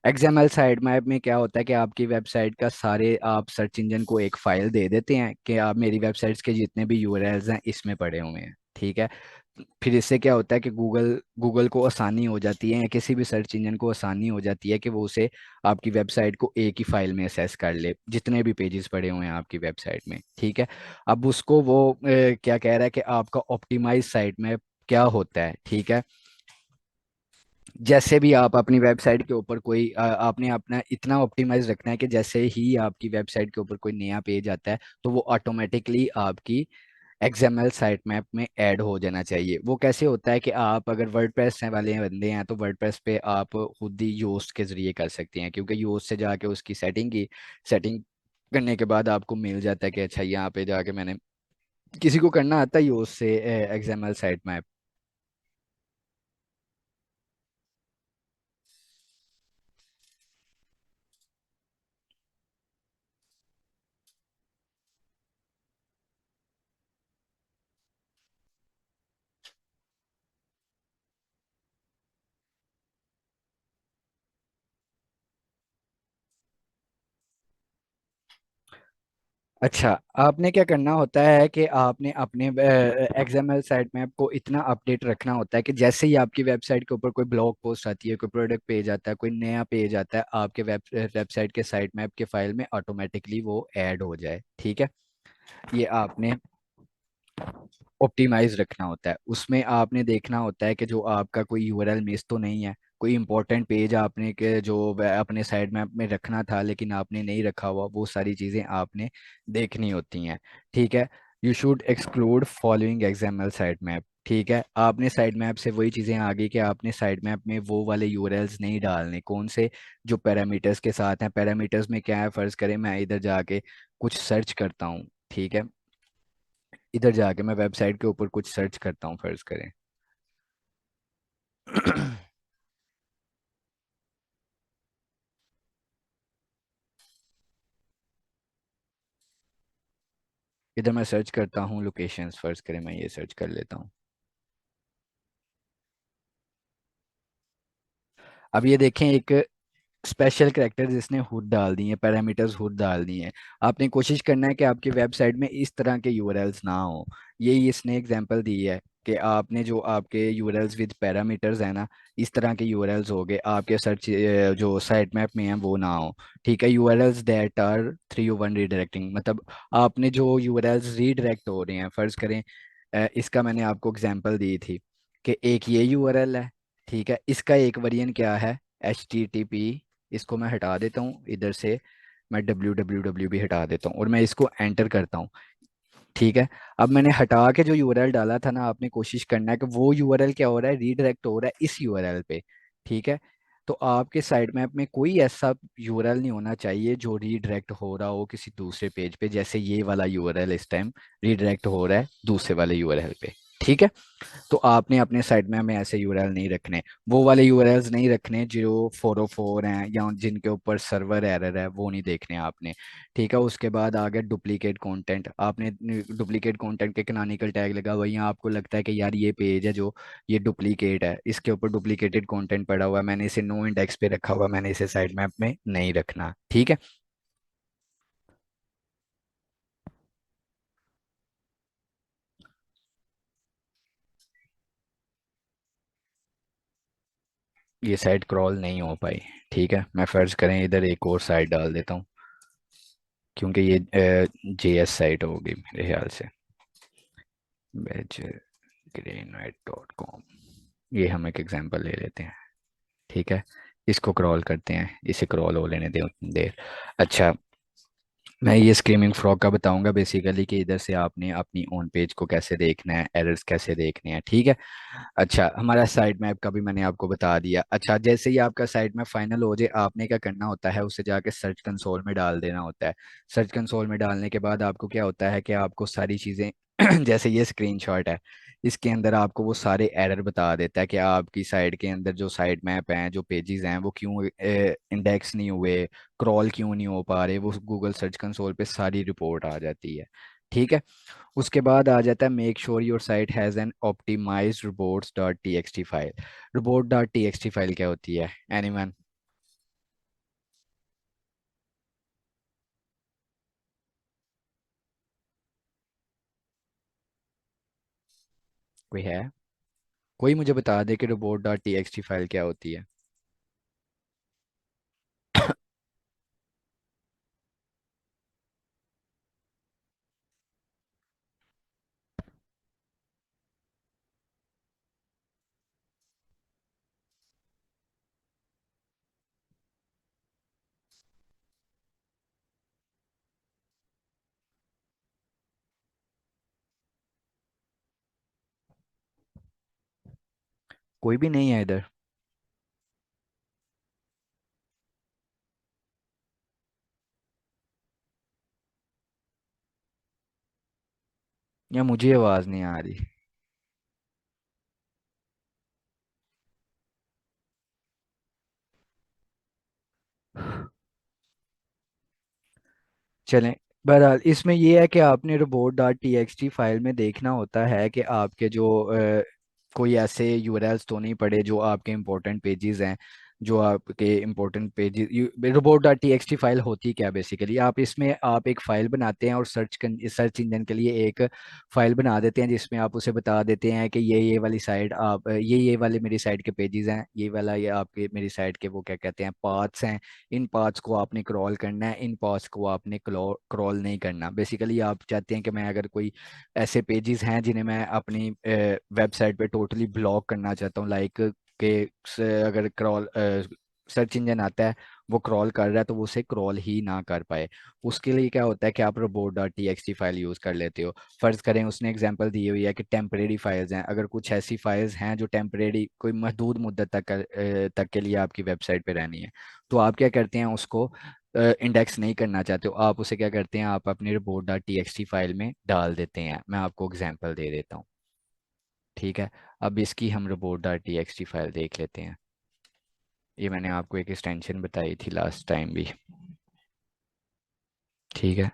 एक्सएमएल साइट मैप में क्या होता है कि आपकी वेबसाइट का सारे आप सर्च इंजन को एक फाइल दे देते हैं कि आप मेरी वेबसाइट्स के जितने भी यूआरएल्स हैं इसमें पड़े हुए हैं। ठीक है, फिर इससे क्या होता है कि गूगल गूगल को आसानी हो जाती है, या किसी भी सर्च इंजन को आसानी हो जाती है कि वो उसे आपकी वेबसाइट को एक ही फाइल में असेस कर ले, जितने भी पेजेस पड़े हुए हैं आपकी वेबसाइट में। ठीक है, अब उसको वो क्या कह रहा है कि आपका ऑप्टिमाइज साइट में क्या होता है। ठीक है, जैसे भी आप अपनी वेबसाइट के ऊपर कोई आपने अपना इतना ऑप्टिमाइज रखना है कि जैसे ही आपकी वेबसाइट के ऊपर कोई नया पेज आता है तो वो ऑटोमेटिकली आपकी एक्सएमएल साइट मैप में ऐड हो जाना चाहिए। वो कैसे होता है कि आप अगर वर्डप्रेस वाले बंदे हैं तो वर्डप्रेस पे आप खुद ही योस्ट के जरिए कर सकते हैं, क्योंकि योस्ट से जाके उसकी सेटिंग करने के बाद आपको मिल जाता है कि अच्छा यहाँ पे जाके मैंने किसी को करना आता है योस्ट से एक्सएमएल साइट मैप। अच्छा, आपने क्या करना होता है कि आपने अपने एक्सएमएल साइट मैप को इतना अपडेट रखना होता है कि जैसे ही आपकी वेबसाइट के ऊपर कोई ब्लॉग पोस्ट आती है, कोई प्रोडक्ट पेज आता है, कोई नया पेज आता है, आपके वेबसाइट के साइट मैप के फाइल में ऑटोमेटिकली वो ऐड हो जाए। ठीक है, ये आपने ऑप्टिमाइज रखना होता है। उसमें आपने देखना होता है कि जो आपका कोई यूआरएल मिस तो नहीं है, कोई इंपॉर्टेंट पेज आपने के जो अपने साइड मैप में रखना था लेकिन आपने नहीं रखा हुआ, वो सारी चीज़ें आपने देखनी होती हैं। ठीक है, you should exclude following XML site map. ठीक है, आपने साइड मैप से वही चीज़ें आ गई कि आपने साइड मैप में वो वाले यूआरएल्स नहीं डालने, कौन से, जो पैरामीटर्स के साथ हैं। पैरामीटर्स में क्या है, फ़र्ज़ करें मैं इधर जाके कुछ सर्च करता हूँ। ठीक है, इधर जाके मैं वेबसाइट के ऊपर कुछ सर्च करता हूँ, फर्ज करें। इधर मैं सर्च करता हूँ लोकेशंस, फर्ज करें मैं ये सर्च कर लेता हूँ। अब ये देखें, एक स्पेशल कैरेक्टर्स इसने हुड डाल दिए हैं, पैरामीटर्स हुड डाल दिए हैं। आपने कोशिश करना है कि आपकी वेबसाइट में इस तरह के यूआरएल्स ना हो। यही इसने एग्जांपल दी है कि आपने जो आपके यूआरएल्स विद पैरामीटर्स है ना, इस तरह के यूआरएल्स हो गए आपके सर्च जो साइट मैप में है वो ना हो। ठीक है, यूआरएल्स दैट आर 301 रीडायरेक्टिंग, मतलब आपने जो यूआरएल्स रीडायरेक्ट हो रहे हैं, फर्ज करें इसका मैंने आपको एग्जांपल दी थी कि एक ये यूआरएल है। ठीक है, इसका एक वेरिएंट क्या है, HTTP। इसको मैं हटा देता हूँ इधर से, मैं www भी हटा देता हूँ और मैं इसको एंटर करता हूँ। ठीक है, अब मैंने हटा के जो यूआरएल डाला था ना, आपने कोशिश करना है कि वो यूआरएल क्या हो रहा है, रीडायरेक्ट हो रहा है इस यूआरएल पे। ठीक है, तो आपके साइट मैप में कोई ऐसा यूआरएल नहीं होना चाहिए जो रीडायरेक्ट हो रहा हो किसी दूसरे पेज पे, जैसे ये वाला यूआरएल इस टाइम रीडायरेक्ट हो रहा है दूसरे वाले यूआरएल पे। ठीक है, तो आपने अपने साइट में हमें ऐसे यूआरएल नहीं रखने, वो वाले यूआरएल्स नहीं रखने जो 404 हैं या जिनके ऊपर सर्वर एरर है, वो नहीं देखने आपने। ठीक है, उसके बाद आ गया डुप्लीकेट कंटेंट। आपने डुप्लीकेट कंटेंट के कैनोनिकल टैग लगा हुआ है, यहाँ आपको लगता है कि यार ये पेज है जो ये डुप्लीकेट है, इसके ऊपर डुप्लीकेटेड कंटेंट पड़ा हुआ है, मैंने इसे नो इंडेक्स पे रखा हुआ, मैंने इसे साइट मैप में नहीं रखना। ठीक है, ये साइट क्रॉल नहीं हो पाई। ठीक है, मैं फर्ज करें इधर एक और साइट डाल देता हूँ, क्योंकि ये JS साइट होगी मेरे ख्याल से, greenwhite.com। ये हम एक एग्जांपल ले लेते हैं। ठीक है, इसको क्रॉल करते हैं, इसे क्रॉल हो लेने दें उतनी देर। अच्छा, मैं ये स्क्रीमिंग फ्रॉग का बताऊंगा बेसिकली कि इधर से आपने अपनी ओन पेज को कैसे देखना है, एरर्स कैसे देखने हैं। ठीक है, अच्छा हमारा साइट मैप का भी मैंने आपको बता दिया। अच्छा, जैसे ही आपका साइट मैप फाइनल हो जाए, आपने क्या करना होता है, उसे जाके सर्च कंसोल में डाल देना होता है। सर्च कंसोल में डालने के बाद आपको क्या होता है कि आपको सारी चीज़ें जैसे ये स्क्रीनशॉट है, इसके अंदर आपको वो सारे एरर बता देता है कि आपकी साइट के अंदर जो साइट मैप हैं, जो पेजेस हैं, वो क्यों इंडेक्स नहीं हुए, क्रॉल क्यों नहीं हो पा रहे, वो गूगल सर्च कंसोल पे सारी रिपोर्ट आ जाती है। ठीक है, उसके बाद आ जाता है make sure your site has an optimised reports dot T file. Report dot T file क्या होती है, एनीवन? कोई है, कोई मुझे बता दे कि रिपोर्ट डॉट टी फाइल क्या होती है। कोई भी नहीं है इधर? या मुझे आवाज़ नहीं आ रही? चलें, बहरहाल इसमें ये है कि आपने रोबोट डॉट टी फाइल में देखना होता है कि आपके जो कोई ऐसे यूआरएल्स तो नहीं पड़े जो आपके इंपॉर्टेंट पेजेस हैं, जो आपके important pages. Robot dot T file होती क्या बेसिकली, आप इसमें आप एक फ़ाइल बनाते हैं और सर्च इंजन के लिए एक फ़ाइल बना देते हैं जिसमें आप उसे बता देते हैं कि ये वाली साइट आप ये वाले मेरी साइट के पेजेस हैं, ये वाला ये आपके मेरी साइट के वो क्या कहते हैं पाथ्स हैं। इन पाथ्स को आपने क्रॉल करना है, इन पाथ्स को आपने क्रॉल नहीं करना। बेसिकली आप चाहते हैं कि मैं अगर कोई ऐसे पेजेस हैं जिन्हें मैं अपनी वेबसाइट पे टोटली ब्लॉक करना चाहता हूँ, लाइक के अगर क्रॉल सर्च इंजन आता है, वो क्रॉल कर रहा है तो वो उसे क्रॉल ही ना कर पाए, उसके लिए क्या होता है कि आप robot dot T file use कर लेते हो। फर्ज करें उसने एग्जांपल दी हुई है कि टेम्परेरी फाइल्स हैं, अगर कुछ ऐसी फाइल्स हैं जो टेम्परेरी कोई महदूद मुद्दत तक के लिए आपकी वेबसाइट पे रहनी है, तो आप क्या करते हैं, उसको इंडेक्स नहीं करना चाहते हो, आप उसे क्या करते हैं, आप अपनी रिपोर्ट डॉट टी फाइल में डाल देते हैं। मैं आपको एग्जांपल दे देता हूँ। ठीक है, अब इसकी हम रिपोर्ट डॉट टी फाइल देख लेते हैं। ये मैंने आपको एक एक्सटेंशन बताई थी लास्ट टाइम भी। ठीक है,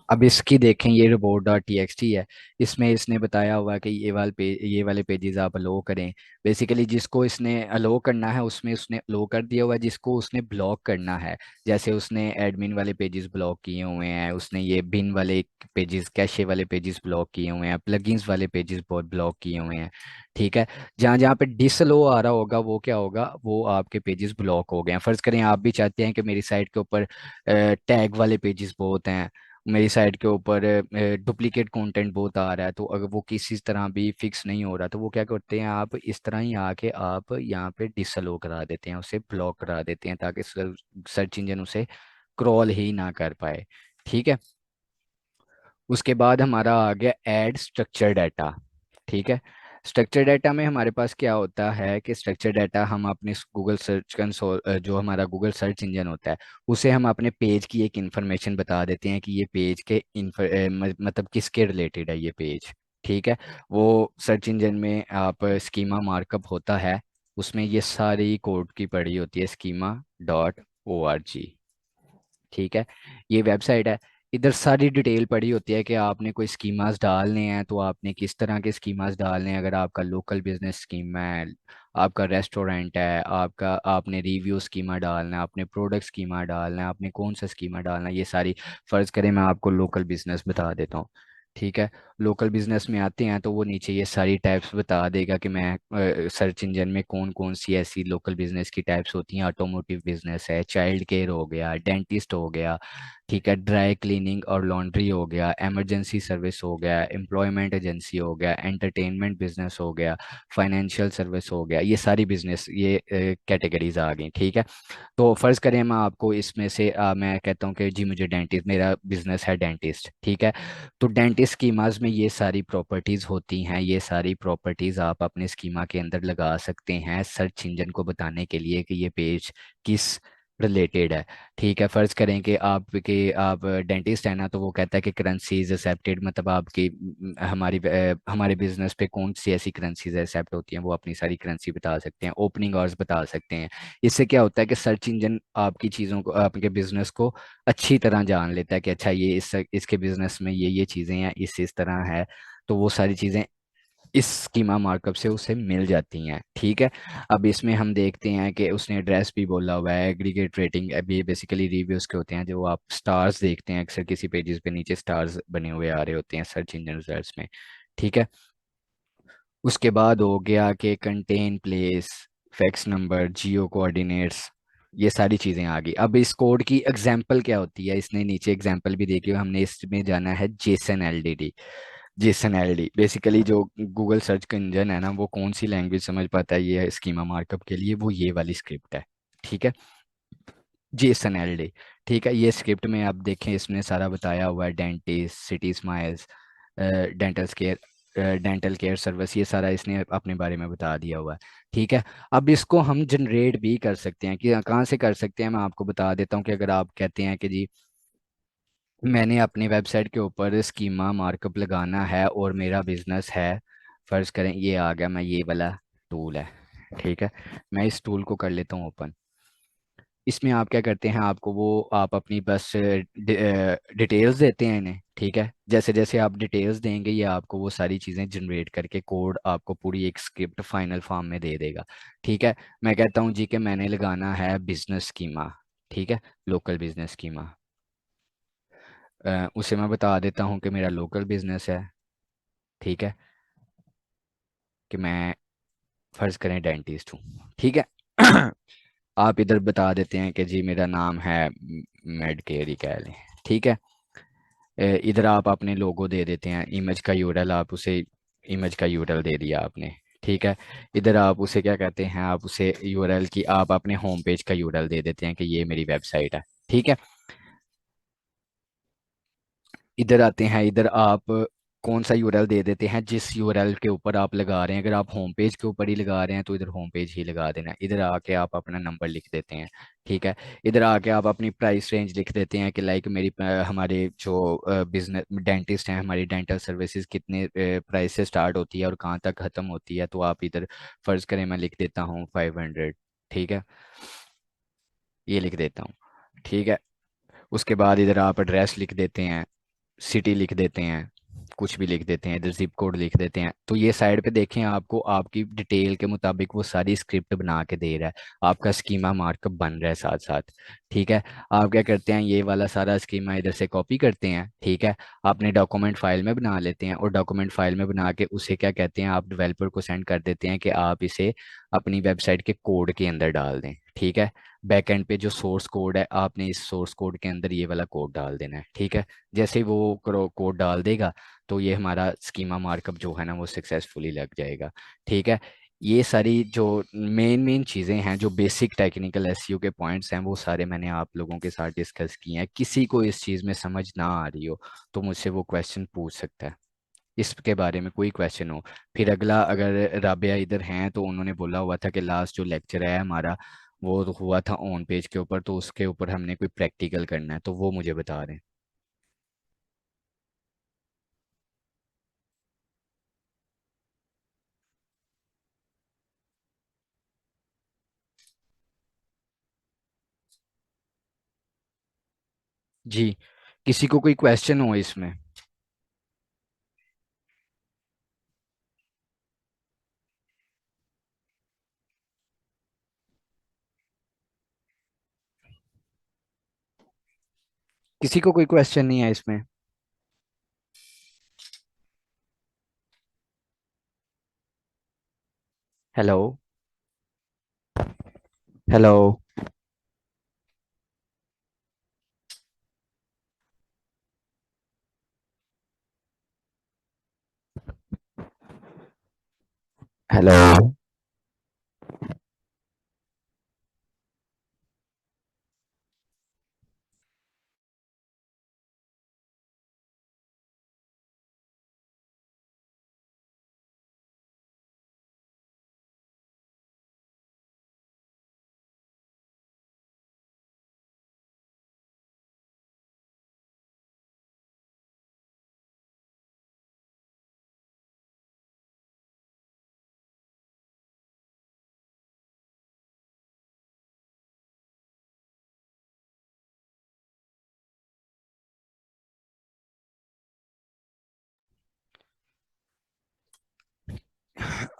अब इसकी देखें, ये report dot T x T है। इसमें इसने बताया हुआ है कि ये वाले पेजेस आप अलो करें। बेसिकली जिसको इसने अलो करना है उसमें उसने अलो कर दिया हुआ है, जिसको उसने ब्लॉक करना है, जैसे उसने एडमिन वाले पेजेस ब्लॉक किए हुए हैं, उसने ये बिन वाले पेजेस, कैशे वाले पेजेस ब्लॉक किए हुए हैं, प्लगइन्स वाले पेजेस बहुत ब्लॉक किए हुए हैं। ठीक है। जहाँ जहाँ पे डिसअलो आ रहा होगा वो क्या होगा, वो आपके पेजेस ब्लॉक हो गए हैं। फर्ज करें आप भी चाहते हैं कि मेरी साइट के ऊपर टैग वाले पेजेस बहुत हैं, मेरी साइट के ऊपर डुप्लीकेट कंटेंट बहुत आ रहा है, तो अगर वो किसी तरह भी फिक्स नहीं हो रहा तो वो क्या करते हैं, आप इस तरह ही आके आप यहाँ पे डिसअलो करा देते हैं, उसे ब्लॉक करा देते हैं, ताकि सर्च इंजन उसे क्रॉल ही ना कर पाए। ठीक है। उसके बाद हमारा आ गया ऐड स्ट्रक्चर डाटा। ठीक है। स्ट्रक्चर डाटा में हमारे पास क्या होता है कि स्ट्रक्चर डाटा हम अपने गूगल सर्च कंसोल, जो हमारा गूगल सर्च इंजन होता है, उसे हम अपने पेज की एक इंफॉर्मेशन बता देते हैं कि ये पेज के मतलब किसके रिलेटेड है ये पेज। ठीक है। वो सर्च इंजन में आप स्कीमा मार्कअप होता है, उसमें ये सारी कोड की पड़ी होती है, schema.org। ठीक है। ये वेबसाइट है, इधर सारी डिटेल पड़ी होती है कि आपने कोई स्कीमास डालने हैं तो आपने किस तरह के स्कीमास डालने हैं। अगर आपका लोकल बिजनेस स्कीमा है, आपका रेस्टोरेंट है, आपका आपने रिव्यू स्कीमा डालना है, आपने प्रोडक्ट स्कीमा डालना है, आपने कौन सा स्कीमा डालना है, ये सारी। फ़र्ज़ करें मैं आपको लोकल बिजनेस बता देता हूँ। ठीक है। लोकल बिजनेस में आते हैं तो वो नीचे ये सारी टाइप्स बता देगा कि मैं सर्च इंजन में कौन कौन सी ऐसी लोकल बिजनेस की टाइप्स होती हैं। ऑटोमोटिव बिजनेस है, चाइल्ड केयर हो गया, डेंटिस्ट हो गया, ठीक है, ड्राई क्लीनिंग और लॉन्ड्री हो गया, इमरजेंसी सर्विस हो गया, एम्प्लॉयमेंट एजेंसी हो गया, एंटरटेनमेंट बिजनेस हो गया, फाइनेंशियल सर्विस हो गया, ये सारी बिजनेस ये कैटेगरीज आ गई। ठीक है। तो फ़र्ज़ करें मैं आपको इसमें से मैं कहता हूँ कि जी मुझे डेंटिस्ट, मेरा बिजनेस है डेंटिस्ट। ठीक है। तो डेंटिस्ट स्कीमाज में ये सारी प्रॉपर्टीज़ होती हैं, ये सारी प्रॉपर्टीज़ आप अपने स्कीमा के अंदर लगा सकते हैं सर्च इंजन को बताने के लिए कि ये पेज किस रिलेटेड है। ठीक है। फ़र्ज़ करें कि आप डेंटिस्ट है ना, तो वो कहता है कि करेंसीज एक्सेप्टेड, मतलब आपकी हमारे बिजनेस पे कौन सी ऐसी करेंसीज एक्सेप्ट होती हैं, वो अपनी सारी करेंसी बता सकते हैं, ओपनिंग आवर्स बता सकते हैं। इससे क्या होता है कि सर्च इंजन आपकी चीज़ों को, आपके बिजनेस को अच्छी तरह जान लेता है कि अच्छा ये इसके बिजनेस में ये चीज़ें हैं, इस तरह है। तो वो सारी चीज़ें इस स्कीमा मार्कअप से उसे मिल जाती हैं। ठीक है। अब इसमें हम देखते हैं कि उसने एड्रेस भी बोला हुआ है, एग्रीगेट रेटिंग, अभी बेसिकली रिव्यूज़ के होते हैं, जो आप स्टार्स देखते हैं अक्सर किसी पेजेस पे नीचे स्टार्स बने हुए आ रहे होते हैं सर्च इंजन रिजल्ट्स में। ठीक है। उसके बाद हो गया कि कंटेन प्लेस, फैक्स नंबर, जियो कोऑर्डिनेट्स, ये सारी चीज़ें आ गई। अब इस कोड की एग्जांपल क्या होती है, इसने नीचे एग्जांपल भी देखी, हमने इसमें जाना है जेसन एलडीडी। जेसन एलडी बेसिकली जो गूगल सर्च का इंजन है ना, वो कौन सी लैंग्वेज समझ पाता है ये स्कीमा मार्कअप के लिए, वो ये वाली स्क्रिप्ट है। ठीक है। JSON LD. ठीक है। ये स्क्रिप्ट में आप देखें, इसमें सारा बताया हुआ है, dentist, city smiles, dental care service, ये सारा इसने अपने बारे में बता दिया हुआ है। ठीक है। अब इसको हम जनरेट भी कर सकते हैं, कि कहाँ से कर सकते हैं, मैं आपको बता देता हूँ कि अगर आप कहते हैं कि जी मैंने अपनी वेबसाइट के ऊपर स्कीमा मार्कअप लगाना है और मेरा बिजनेस है, फर्ज करें ये आ गया, मैं ये वाला टूल है। ठीक है। मैं इस टूल को कर लेता हूँ ओपन। इसमें आप क्या करते हैं, आपको वो आप अपनी बस डिटेल्स देते हैं इन्हें। ठीक है। जैसे जैसे आप डिटेल्स देंगे, ये आपको वो सारी चीज़ें जनरेट करके कोड आपको पूरी एक स्क्रिप्ट फाइनल फॉर्म में दे देगा। ठीक है। मैं कहता हूँ जी कि मैंने लगाना है बिजनेस स्कीमा। ठीक है। लोकल बिजनेस स्कीमा, उसे मैं बता देता हूँ कि मेरा लोकल बिजनेस है। ठीक है। कि मैं फर्ज करें डेंटिस्ट हूँ। ठीक है। आप इधर बता देते हैं कि जी मेरा नाम है मेड केयर ही कह लें। ठीक है। इधर आप अपने लोगो दे देते हैं, इमेज का यूआरएल, आप उसे इमेज का यूआरएल दे दिया आपने। ठीक है। इधर आप उसे क्या कहते हैं, आप उसे यूआरएल की आप अपने होम पेज का यूआरएल दे देते हैं कि ये मेरी वेबसाइट है। ठीक है। इधर आते हैं, इधर आप कौन सा यूआरएल दे देते हैं जिस यूआरएल के ऊपर आप लगा रहे हैं। अगर आप होम पेज के ऊपर ही लगा रहे हैं तो इधर होम पेज ही लगा देना। इधर आके आप अपना नंबर लिख देते हैं। ठीक है। इधर आके आप अपनी प्राइस रेंज लिख देते हैं कि लाइक मेरी हमारे जो बिजनेस डेंटिस्ट हैं, हमारी डेंटल सर्विसेज कितने प्राइस से स्टार्ट होती है और कहाँ तक ख़त्म होती है, तो आप इधर फ़र्ज़ करें मैं लिख देता हूँ 500। ठीक है। ये लिख देता हूँ। ठीक है। उसके बाद इधर आप एड्रेस लिख देते हैं। सिटी लिख देते हैं, कुछ भी लिख देते हैं, इधर जिप कोड लिख देते हैं, तो ये साइड पे देखें आपको आपकी डिटेल के मुताबिक वो सारी स्क्रिप्ट बना के दे रहा है, आपका स्कीमा मार्कअप बन रहा है साथ साथ। ठीक है, आप क्या करते हैं, ये वाला सारा स्कीमा इधर से कॉपी करते हैं, ठीक है, अपने डॉक्यूमेंट फाइल में बना लेते हैं, और डॉक्यूमेंट फाइल में बना के उसे क्या कहते हैं, आप डेवलपर को सेंड कर देते हैं कि आप इसे अपनी वेबसाइट के कोड के अंदर डाल दें। ठीक है, बैकएंड पे जो सोर्स कोड है, आपने इस सोर्स कोड के अंदर ये वाला कोड डाल देना है। ठीक है, जैसे ही वो कोड डाल देगा तो ये हमारा स्कीमा मार्कअप जो है ना वो सक्सेसफुली लग जाएगा। ठीक है, ये सारी जो मेन मेन चीज़ें हैं, जो बेसिक टेक्निकल एसईओ के पॉइंट्स हैं, वो सारे मैंने आप लोगों के साथ डिस्कस किए हैं। किसी को इस चीज़ में समझ ना आ रही हो तो मुझसे वो क्वेश्चन पूछ सकता है, इसके बारे में कोई क्वेश्चन हो। फिर अगला, अगर राबिया इधर हैं तो उन्होंने बोला हुआ था कि लास्ट जो लेक्चर है हमारा वो तो हुआ था ऑन पेज के ऊपर, तो उसके ऊपर हमने कोई प्रैक्टिकल करना है, तो वो मुझे बता रहे हैं। जी, किसी को कोई क्वेश्चन हो इसमें? किसी को कोई क्वेश्चन नहीं है इसमें? हेलो? हेलो? हेलो?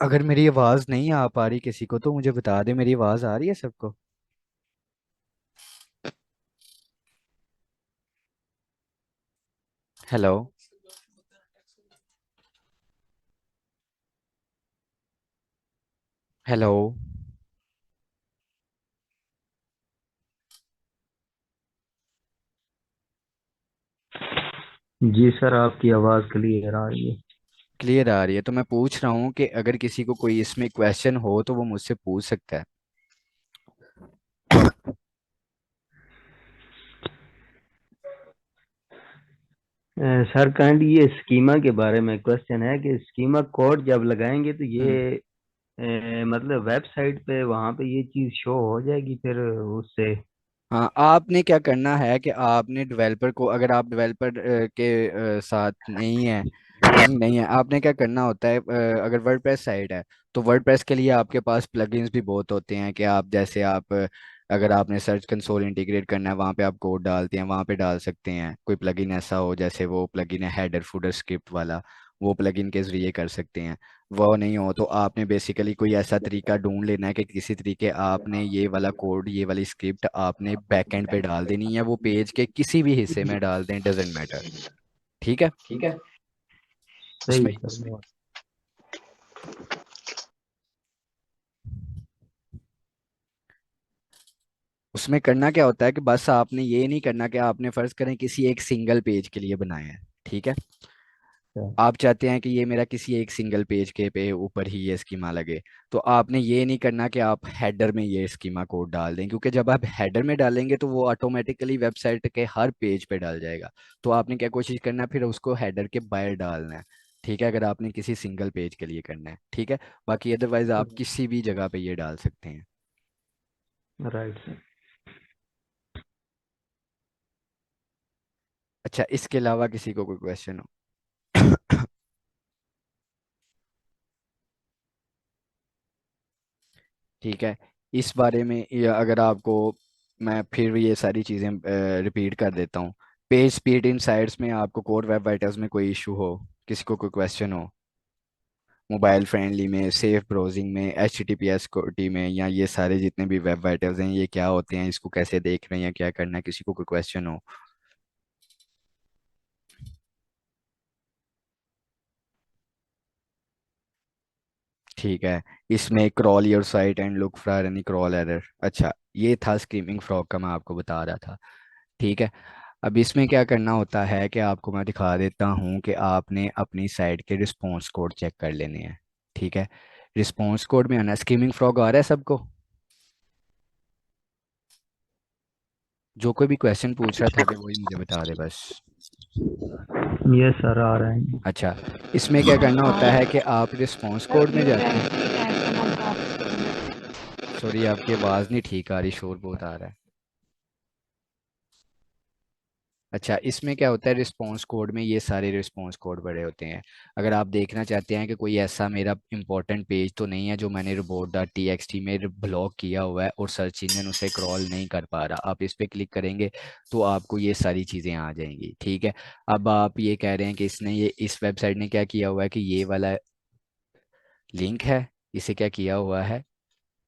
अगर मेरी आवाज़ नहीं आ पा रही किसी को तो मुझे बता दे, मेरी आवाज़ आ रही है सबको? हेलो? हेलो? जी सर, आपकी आवाज़ क्लियर आ रही है। क्लियर आ रही है, तो मैं पूछ रहा हूँ कि अगर किसी को कोई इसमें क्वेश्चन हो तो वो मुझसे पूछ सकता है। सर काइंड ये स्कीमा के बारे में क्वेश्चन है कि स्कीमा कोड जब लगाएंगे तो हम्म। ये मतलब वेबसाइट पे वहाँ पे ये चीज़ शो हो जाएगी फिर उससे। हाँ, आपने क्या करना है कि आपने डेवलपर को, अगर आप डेवलपर के साथ नहीं है, लिंक नहीं है, आपने क्या करना होता है, अगर वर्डप्रेस साइट है तो वर्डप्रेस के लिए आपके पास प्लगइन्स भी बहुत होते हैं, कि आप जैसे आप अगर आपने सर्च कंसोल इंटीग्रेट करना है, वहाँ पे आप कोड डालते हैं, वहाँ पे डाल सकते हैं। कोई प्लगइन ऐसा हो, जैसे वो प्लगइन है हेडर फुटर स्क्रिप्ट वाला, वो प्लगइन के जरिए कर सकते हैं। वो नहीं हो तो आपने बेसिकली कोई ऐसा तरीका ढूंढ लेना है कि किसी तरीके आपने ये वाला कोड, ये वाली स्क्रिप्ट आपने बैकएंड पे डाल देनी है, वो पेज के किसी भी हिस्से में डाल दें, डजेंट मैटर। ठीक है, सही उसमें सर। उसमें करना क्या होता है कि बस आपने ये नहीं करना कि आपने फर्ज करें किसी एक सिंगल पेज के लिए बनाया है। ठीक है, आप चाहते हैं कि ये मेरा किसी एक सिंगल पेज के पे ऊपर ही ये स्कीमा लगे, तो आपने ये नहीं करना कि आप हेडर में ये स्कीमा कोड डाल दें, क्योंकि जब आप हेडर में डालेंगे तो वो ऑटोमेटिकली वेबसाइट के हर पेज पे डाल जाएगा। तो आपने क्या कोशिश करना है, फिर उसको हेडर के बाहर डालना है। ठीक है, अगर आपने किसी सिंगल पेज के लिए करना है। ठीक है, बाकी अदरवाइज आप किसी भी जगह पे ये डाल सकते हैं। Right sir. अच्छा, इसके अलावा किसी को कोई क्वेश्चन हो? ठीक है, इस बारे में या अगर आपको, मैं फिर ये सारी चीज़ें रिपीट कर देता हूँ। पेज स्पीड इन साइट्स में आपको कोर वेब वाइटर्स में कोई इशू हो, किसी को कोई क्वेश्चन हो, मोबाइल फ्रेंडली में, सेफ ब्राउजिंग में, H T T P S security में, या ये सारे जितने भी वेब वाइटर्स हैं ये क्या होते हैं, इसको कैसे देख रहे हैं या क्या करना है, किसी को कोई क्वेश्चन हो? ठीक है। इसमें crawl your site and look for any crawl error. अच्छा, ये था स्क्रीमिंग फ्रॉग का, मैं आपको बता रहा था। ठीक है। अब इसमें क्या करना होता है कि आपको मैं दिखा देता हूँ कि आपने अपनी साइट के रिस्पॉन्स कोड चेक कर लेने हैं। ठीक है। रिस्पॉन्स कोड में आना, स्क्रीमिंग फ्रॉग आ रहा है सबको? जो कोई भी क्वेश्चन पूछ रहा था कि वही मुझे बता दे बस। यस सर, आ रहे हैं। अच्छा, इसमें क्या करना होता है कि आप रिस्पॉन्स सर कोड में प्लीज जाते हैं। ऐड करना होगा आप। सॉरी, आपकी आवाज़ नहीं ठीक आ रही, शोर बहुत आ रहा है। अच्छा, इसमें क्या होता है, रिस्पॉन्स कोड में ये सारे रिस्पॉन्स कोड बड़े होते हैं। अगर आप देखना चाहते हैं कि कोई ऐसा मेरा इंपॉर्टेंट पेज तो नहीं है जो मैंने report dot T x T में ब्लॉक किया हुआ है और सर्च इंजन उसे क्रॉल नहीं कर पा रहा, आप इस पर क्लिक करेंगे तो आपको ये सारी चीज़ें आ जाएंगी। ठीक है। अब आप ये कह रहे हैं कि इसने ये इस वेबसाइट ने क्या किया हुआ है कि ये वाला लिंक है, इसे क्या किया हुआ है,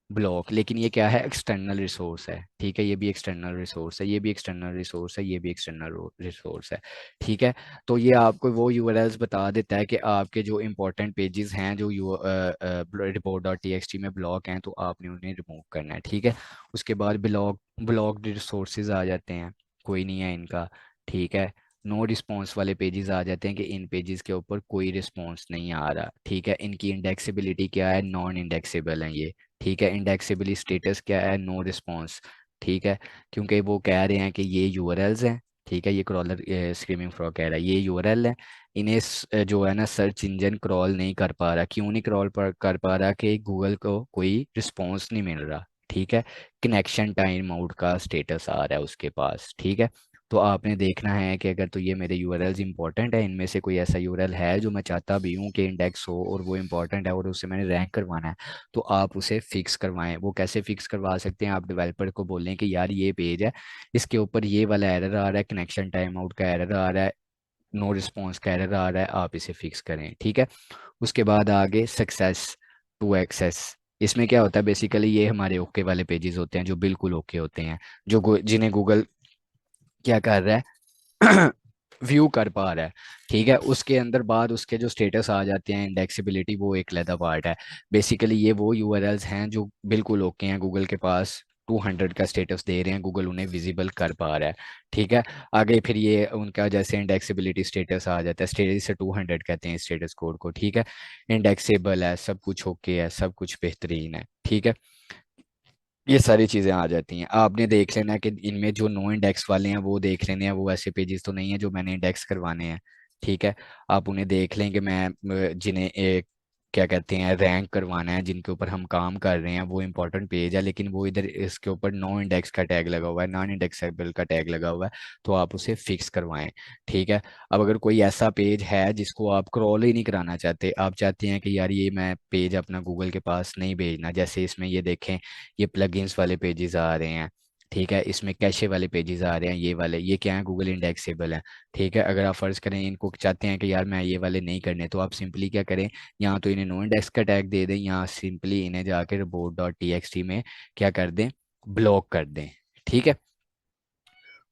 ब्लॉक। लेकिन ये क्या है, एक्सटर्नल रिसोर्स है। ठीक है, ये भी एक्सटर्नल रिसोर्स है, ये भी एक्सटर्नल रिसोर्स है, ये भी एक्सटर्नल रिसोर्स है। ठीक है। तो ये आपको वो यूआरएल्स बता देता है कि आपके जो इंपॉर्टेंट पेजेस हैं जो you report dot T x T में ब्लॉक हैं तो आपने उन्हें रिमूव करना है। ठीक है। उसके बाद ब्लॉक्ड रिसोर्सेज आ जाते हैं, कोई नहीं है इनका। ठीक है। नो रिस्पॉन्स वाले पेजेस आ जाते हैं कि इन पेजेस के ऊपर कोई रिस्पॉन्स नहीं आ रहा। ठीक है। इनकी इंडेक्सिबिलिटी क्या है, नॉन इंडेक्सेबल है ये। ठीक है। इंडेक्सेबली स्टेटस क्या है, नो रिस्पॉन्स। ठीक है। क्योंकि वो कह रहे हैं कि ये यूआरएल्स हैं। ठीक है, ये क्रॉलर स्क्रीमिंग फ्रॉग कह रहा है ये यूआरएल है, इन्हें जो है ना सर्च इंजन क्रॉल नहीं कर पा रहा। क्यों नहीं कर पा रहा? कि गूगल को कोई रिस्पॉन्स नहीं मिल रहा। ठीक है। कनेक्शन टाइम आउट का स्टेटस आ रहा है उसके पास। ठीक है। तो आपने देखना है कि अगर तो ये मेरे यूआरएल्स इंपॉर्टेंट है, इनमें से कोई ऐसा यूआरएल है जो मैं चाहता भी हूँ कि इंडेक्स हो और वो इंपॉर्टेंट है और उससे मैंने रैंक करवाना है, तो आप उसे फिक्स करवाएं। वो कैसे फिक्स करवा सकते हैं, आप डेवलपर को बोलें कि यार ये पेज है, इसके ऊपर ये वाला एरर आ रहा है, कनेक्शन टाइम आउट का एरर आ रहा है, नो रिस्पॉन्स का एरर आ रहा है, आप इसे फिक्स करें। ठीक है। उसके बाद आगे सक्सेस टू एक्सेस। इसमें क्या होता है, बेसिकली ये हमारे ओके वाले पेजेस होते हैं जो बिल्कुल ओके होते हैं, जो जिन्हें गूगल क्या कर रहा है व्यू कर पा रहा है। ठीक है। उसके अंदर बाद उसके जो स्टेटस आ जाते हैं, इंडेक्सिबिलिटी, वो एक अलग पार्ट है। बेसिकली ये वो यूआरएल्स हैं जो बिल्कुल ओके हैं, गूगल के पास 200 का स्टेटस दे रहे हैं, गूगल उन्हें विजिबल कर पा रहा है। ठीक है। आगे फिर ये उनका जैसे इंडेक्सिबिलिटी स्टेटस आ जाता है, स्टेटस से 200 कहते हैं स्टेटस कोड को। ठीक है। इंडेक्सेबल है, सब कुछ ओके है, सब कुछ बेहतरीन है। ठीक है। ये सारी चीज़ें आ जाती हैं, आपने देख लेना है कि इनमें जो नो इंडेक्स वाले हैं वो देख लेने हैं, वो ऐसे पेजेस तो नहीं है जो मैंने इंडेक्स करवाने हैं। ठीक है। आप उन्हें देख लें कि मैं जिन्हें एक क्या कहते हैं रैंक करवाना है, जिनके ऊपर हम काम कर रहे हैं, वो इंपॉर्टेंट पेज है लेकिन वो इधर इसके ऊपर नो इंडेक्स का टैग लगा हुआ है, नॉन इंडेक्सेबल का टैग लगा हुआ है, तो आप उसे फिक्स करवाएं। ठीक है। अब अगर कोई ऐसा पेज है जिसको आप क्रॉल ही नहीं कराना चाहते, आप चाहते हैं कि यार ये मैं पेज अपना गूगल के पास नहीं भेजना, जैसे इसमें ये देखें, ये प्लगइन्स वाले पेजेस आ रहे हैं। ठीक है। इसमें कैशे वाले पेजेस आ रहे हैं, ये वाले, ये क्या है, गूगल इंडेक्सेबल है। ठीक है। अगर आप फर्ज करें इनको चाहते हैं कि यार मैं ये वाले नहीं करने, तो आप सिंपली क्या करें, यहाँ तो इन्हें नो इंडेक्स का टैग दे दें, यहाँ सिंपली इन्हें जाकर report dot T x T में क्या कर दें, ब्लॉक कर दें। ठीक है।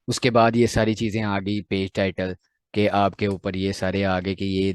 उसके बाद ये सारी चीज़ें आ गई पेज टाइटल के आपके ऊपर, ये सारे आगे कि ये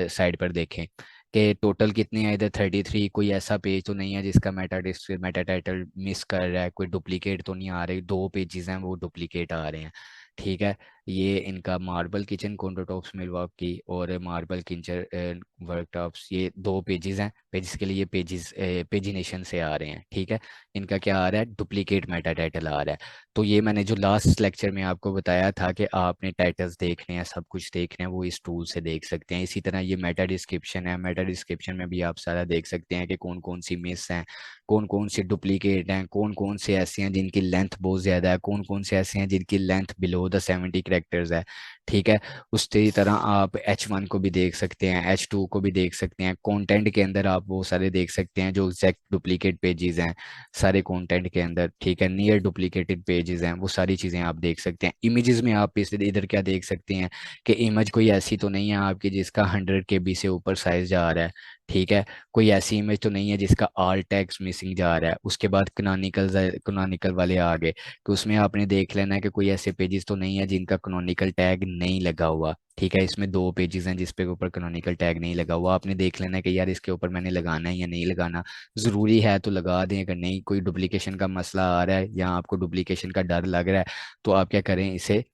साइड पर देखें कि टोटल कितने हैं इधर 33। कोई ऐसा पेज तो नहीं है जिसका मेटा टाइटल मिस कर रहा है, कोई डुप्लीकेट तो नहीं आ रही, दो पेजेस हैं वो डुप्लीकेट आ रहे हैं। ठीक है। ये इनका मार्बल किचन काउंटरटॉप्स मिलवाकी और मार्बल किचन वर्कटॉप्स, ये दो पेजेस हैं, पेजेस के लिए ये पेजेस पेजिनेशन से आ रहे हैं। ठीक है। इनका क्या आ रहा है, डुप्लीकेट मेटा टाइटल आ रहा है। तो ये मैंने जो लास्ट लेक्चर में आपको बताया था कि आपने टाइटल्स देखने हैं, सब कुछ देखने हैं, वो इस टूल से देख सकते हैं। इसी तरह ये मेटा डिस्क्रिप्शन है, मेटा डिस्क्रिप्शन में भी आप सारा देख सकते हैं कि कौन कौन सी मिस हैं, कौन कौन सी डुप्लीकेट हैं, कौन कौन से ऐसे हैं जिनकी लेंथ बहुत ज़्यादा है, कौन कौन से ऐसे हैं जिनकी लेंथ बिलो द 70 कैरेक्टर्स है। ठीक है। उसी तरह आप H1 को भी देख सकते हैं, H2 को भी देख सकते हैं। कंटेंट के अंदर आप वो सारे देख सकते हैं जो एग्जैक्ट डुप्लीकेट पेजेस हैं सारे कंटेंट के अंदर, ठीक है। नियर डुप्लीकेटेड पेजेस हैं, वो सारी चीज़ें आप देख सकते हैं। इमेजेस में आप इस इधर क्या देख सकते हैं कि इमेज कोई ऐसी तो नहीं है आपकी जिसका 100 KB से ऊपर साइज जा रहा है, ठीक है। कोई ऐसी इमेज तो नहीं है जिसका आल टेक्स्ट मिसिंग जा रहा है। उसके बाद कनोनिकल वाले आ गए, तो उसमें आपने देख लेना है कि कोई ऐसे पेजेस तो नहीं है जिनका कनोनिकल टैग नहीं लगा हुआ, ठीक है। इसमें 2 पेजेस हैं जिस पे ऊपर कनोनिकल टैग नहीं लगा हुआ। आपने देख लेना है कि यार इसके ऊपर मैंने लगाना है या नहीं लगाना, ज़रूरी है तो लगा दें, अगर नहीं कोई डुप्लीकेशन का मसला आ रहा है या आपको डुप्लीकेशन का डर लग रहा है तो आप क्या करें, इसे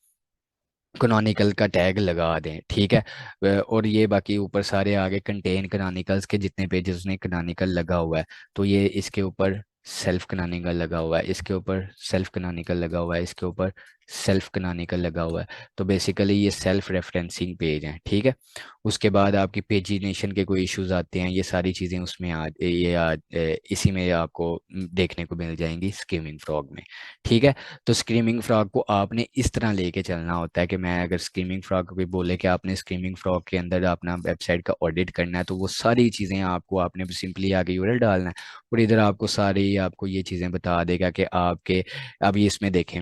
कनोनिकल का टैग लगा दें, ठीक है। और ये बाकी ऊपर सारे आगे कंटेन कनोनिकल्स के जितने पेजेस उसने कनोनिकल लगा हुआ है, तो ये इसके ऊपर सेल्फ कनोनिकल लगा हुआ है, इसके ऊपर सेल्फ कनोनिकल लगा हुआ है, इसके ऊपर सेल्फ कनोनिकल लगा हुआ है। तो बेसिकली ये सेल्फ रेफरेंसिंग पेज हैं, ठीक है। उसके बाद आपकी पेजिनेशन के कोई इश्यूज आते हैं, ये सारी चीज़ें उसमें इसी में आपको देखने को मिल जाएंगी स्कीमिंग फ्रॉग में, ठीक है। तो स्क्रीमिंग फ्रॉग को आपने इस तरह लेके चलना होता है कि मैं अगर स्क्रीमिंग फ्रॉग को भी बोले कि आपने स्क्रीमिंग फ्रॉग के अंदर अपना वेबसाइट का ऑडिट करना है, तो वो सारी चीज़ें आपको आपने सिंपली आगे यूआरएल डालना है और इधर आपको सारी आपको ये चीज़ें बता देगा कि आपके, अभी इसमें देखें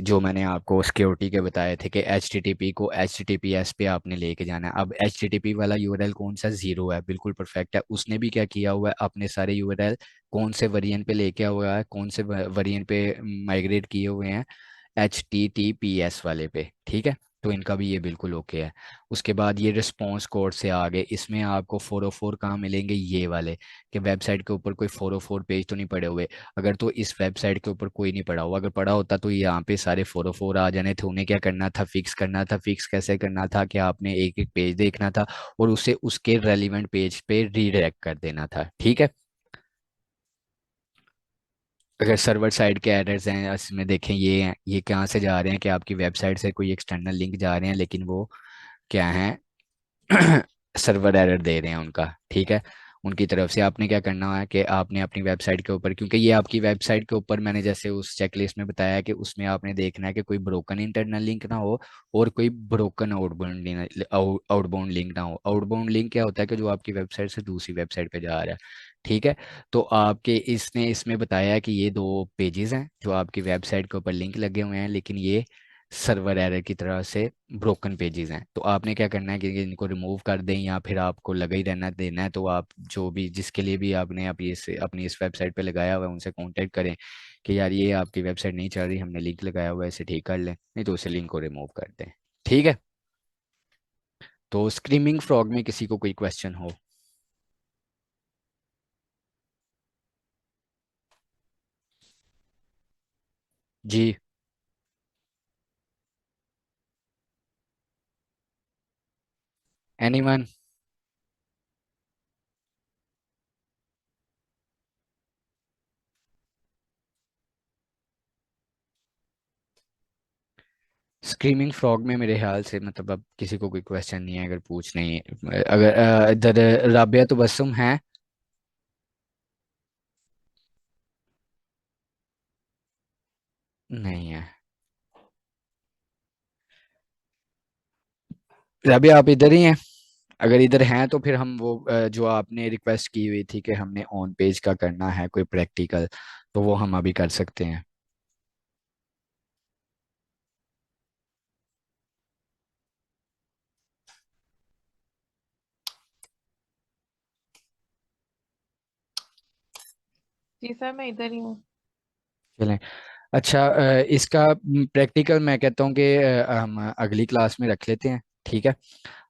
जो मैंने आपको सिक्योरिटी के बताए थे कि HTTP को HTTPS पे आपने लेके जाना है। अब HTTP वाला यूआरएल कौन सा, 0 है, बिल्कुल परफेक्ट है। उसने भी क्या किया हुआ है, अपने सारे यूआरएल कौन से वेरिएंट पे लेके हुआ है, कौन से वेरिएंट पे माइग्रेट किए हुए हैं, HTTPS वाले पे, ठीक है। तो इनका भी ये बिल्कुल ओके है। उसके बाद ये रिस्पॉन्स कोड से आगे इसमें आपको 404 कहाँ मिलेंगे, ये वाले, कि वेबसाइट के ऊपर कोई 404 पेज तो नहीं पड़े हुए। अगर तो इस वेबसाइट के ऊपर कोई नहीं पड़ा हुआ, अगर पड़ा होता तो यहाँ पे सारे 404 आ जाने थे। उन्हें क्या करना था, फिक्स करना था। फिक्स कैसे करना था कि आपने एक एक पेज देखना था और उसे उसके रेलिवेंट पेज पे रीडायरेक्ट कर देना था, ठीक है। अगर सर्वर साइड के एरर्स हैं इसमें देखें, ये हैं, ये कहाँ से जा रहे हैं कि आपकी वेबसाइट से कोई एक्सटर्नल लिंक जा रहे हैं, लेकिन वो क्या है सर्वर एरर दे रहे हैं उनका, ठीक है। उनकी तरफ से आपने क्या करना है कि आपने अपनी वेबसाइट के ऊपर, क्योंकि ये आपकी वेबसाइट के ऊपर मैंने जैसे उस चेकलिस्ट में बताया कि उसमें आपने देखना है कि कोई ब्रोकन इंटरनल लिंक ना हो और कोई ब्रोकन आउटबाउंड लिंक ना हो। आउटबाउंड लिंक क्या होता है कि जो आपकी वेबसाइट से दूसरी वेबसाइट पे जा रहा है, ठीक है। तो आपके इसने इसमें बताया कि ये 2 पेजेस हैं जो आपकी वेबसाइट के ऊपर लिंक लगे हुए हैं, लेकिन ये सर्वर एरर की तरह से ब्रोकन पेजेस हैं। तो आपने क्या करना है कि इनको रिमूव कर दें या फिर आपको लगा ही रहना देना है, तो आप जो भी जिसके लिए भी आपने अपनी इस वेबसाइट पे लगाया हुआ है उनसे कांटेक्ट करें कि यार ये आपकी वेबसाइट नहीं चल रही, हमने लिंक लगाया हुआ है, इसे ठीक कर लें, नहीं तो उसे लिंक को रिमूव कर दें, ठीक है। तो स्क्रीमिंग फ्रॉग में किसी को कोई क्वेश्चन हो? जी। एनीवन? स्क्रीमिंग फ्रॉग में मेरे ख्याल से मतलब अब किसी को कोई क्वेश्चन नहीं है, अगर पूछ नहीं है, अगर इधर राबिया तो बसुम है? नहीं है। राबिया आप इधर ही हैं? अगर इधर हैं तो फिर हम वो जो आपने रिक्वेस्ट की हुई थी कि हमने ऑन पेज का करना है कोई प्रैक्टिकल, तो वो हम अभी कर सकते हैं। जी सर, मैं इधर ही हूँ। चलें। अच्छा, इसका प्रैक्टिकल मैं कहता हूँ कि हम अगली क्लास में रख लेते हैं, ठीक है।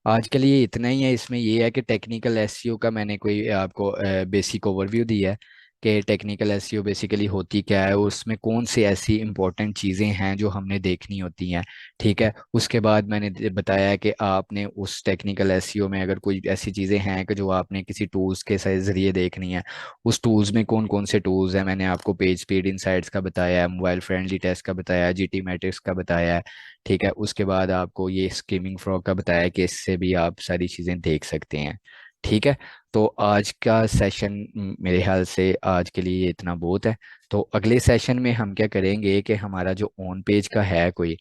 आज के लिए इतना ही है। इसमें ये है कि टेक्निकल एसईओ का मैंने कोई आपको बेसिक ओवरव्यू दिया है कि टेक्निकल एसईओ बेसिकली होती क्या है, उसमें कौन सी ऐसी इंपॉर्टेंट चीज़ें हैं जो हमने देखनी होती हैं, ठीक है। उसके बाद मैंने बताया कि आपने उस टेक्निकल एसईओ में अगर कोई ऐसी चीज़ें हैं कि जो आपने किसी टूल्स के ज़रिए देखनी है, उस टूल्स में कौन कौन से टूल्स हैं। मैंने आपको पेज स्पीड इनसाइट्स का बताया है, मोबाइल फ्रेंडली टेस्ट का बताया है, जीटी मैट्रिक्स का बताया है, ठीक है। उसके बाद आपको ये स्कीमिंग फ्रॉग का बताया कि इससे भी आप सारी चीज़ें देख सकते हैं, ठीक है। तो आज का सेशन मेरे ख्याल से आज के लिए इतना बहुत है। तो अगले सेशन में हम क्या करेंगे कि हमारा जो ऑन पेज का है कोई,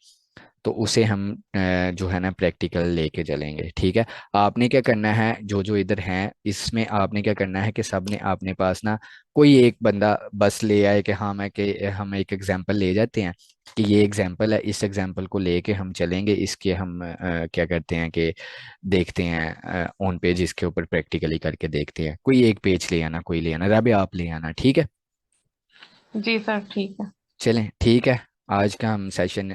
तो उसे हम जो है ना प्रैक्टिकल लेके चलेंगे। ठीक है, आपने क्या करना है, जो जो इधर हैं इसमें आपने क्या करना है कि सब ने अपने पास ना कोई एक बंदा बस ले आए कि हाँ मैं कि हम एक एग्जांपल ले जाते हैं कि ये एग्जांपल है, इस एग्जांपल को लेके हम चलेंगे, इसके हम क्या करते हैं कि देखते हैं ऑन पेज, इसके ऊपर प्रैक्टिकली करके देखते हैं। कोई एक पेज ले आना, कोई ले आना, राबे आप ले आना। ठीक है, जी सर ठीक है। चलें ठीक है, आज का हम सेशन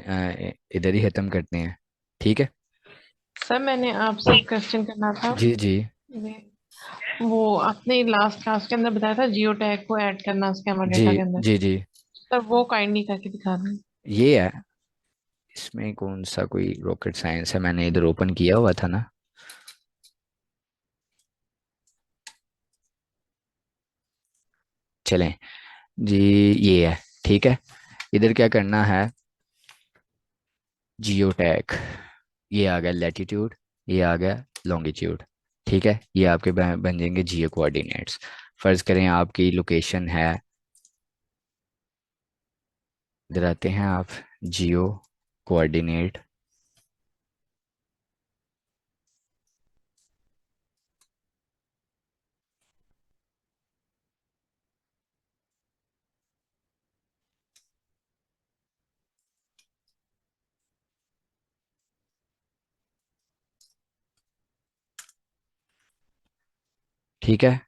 इधर ही ख़त्म करते हैं। ठीक है, सर मैंने आपसे एक क्वेश्चन करना था। जी जी वो आपने लास्ट क्लास के अंदर बताया था जियो टैग को ऐड करना स्कैमर जी डेटा के अंदर। जी जी, सर वो काइंडली करके दिखा दें। ये है, इसमें कौन सा कोई रॉकेट साइंस है, मैंने इधर ओपन किया हुआ था ना। चलें जी, ये है। ठीक है, इधर क्या करना है, जियो टैग, ये आ गया लैटिट्यूड, ये आ गया लॉन्गिट्यूड। ठीक है, ये आपके बन जाएंगे जियो कोऑर्डिनेट्स। फर्ज करें आपकी लोकेशन है, इधर आते हैं आप, जियो कोऑर्डिनेट, ठीक है,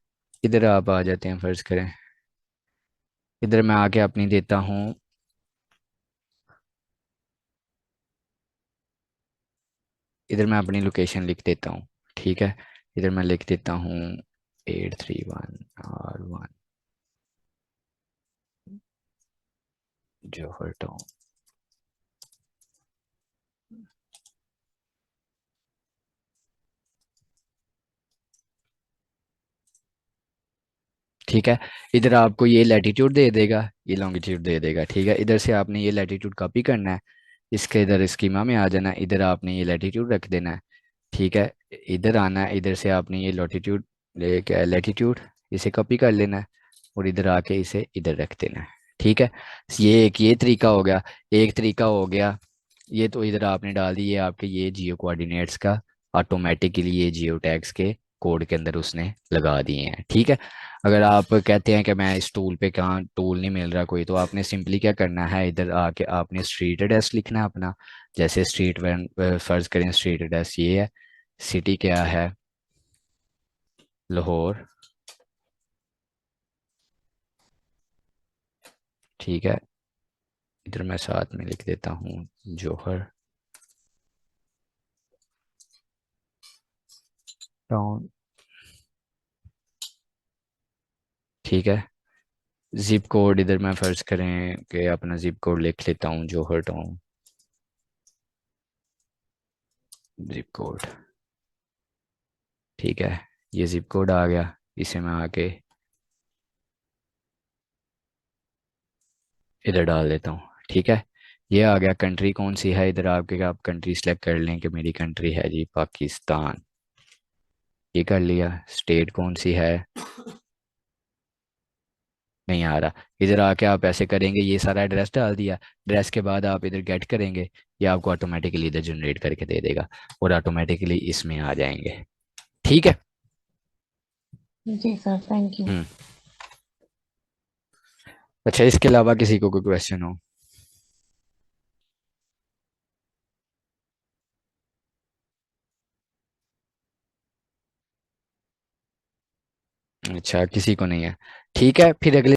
इधर आप आ जाते हैं, फर्ज करें इधर मैं आके अपनी देता हूँ, इधर मैं अपनी लोकेशन लिख देता हूँ। ठीक है, इधर मैं लिख देता हूँ 831R1 जोहर टाउन। ठीक है, इधर आपको ये लैटिट्यूड दे देगा, ये लॉन्गिट्यूड दे देगा। ठीक है, इधर से आपने ये लैटिट्यूड कॉपी करना है, इसके इधर स्कीमा में आ जाना है, इधर आपने ये लैटिट्यूड रख देना है। ठीक है, इधर आना है, इधर से आपने ये लॉटिट्यूड क्या लैटिट्यूड, इसे कॉपी कर लेना है और इधर आके इसे इधर रख देना है। ठीक है, ये तरीका हो गया। एक तरीका हो गया, ये तो इधर आपने डाल दी, ये आपके ये जियो कोऑर्डिनेट्स का ऑटोमेटिकली ये जियो टैग्स के कोड के अंदर उसने लगा दिए हैं। ठीक है, अगर आप कहते हैं कि मैं इस टूल पे कहाँ टूल नहीं मिल रहा कोई, तो आपने सिंपली क्या करना है, इधर आके आपने स्ट्रीट एड्रेस लिखना है अपना। जैसे स्ट्रीट वन फर्ज करें स्ट्रीट एड्रेस ये है, सिटी क्या है, लाहौर। ठीक है, इधर मैं साथ में लिख देता हूँ जौहर टाउन। ठीक है, जिप कोड इधर मैं फर्ज करें कि अपना जिप कोड लिख लेता हूँ जौहर टाउन, जिप कोड। ठीक है, ये जिप कोड आ गया, इसे मैं आके इधर डाल देता हूँ। ठीक है, ये आ गया। कंट्री कौन सी है, इधर आपके आप कंट्री सेलेक्ट कर लें कि मेरी कंट्री है जी पाकिस्तान, ये कर लिया। स्टेट कौन सी है, नहीं आ रहा, इधर आके आप ऐसे करेंगे, ये सारा एड्रेस डाल दिया, एड्रेस के बाद आप इधर गेट करेंगे, ये आपको ऑटोमेटिकली इधर जनरेट करके दे देगा और ऑटोमेटिकली इसमें आ जाएंगे। ठीक है, जी सर थैंक यू। हम्म, अच्छा, इसके अलावा किसी को कोई क्वेश्चन हो? अच्छा, किसी को नहीं है, ठीक है, फिर अगले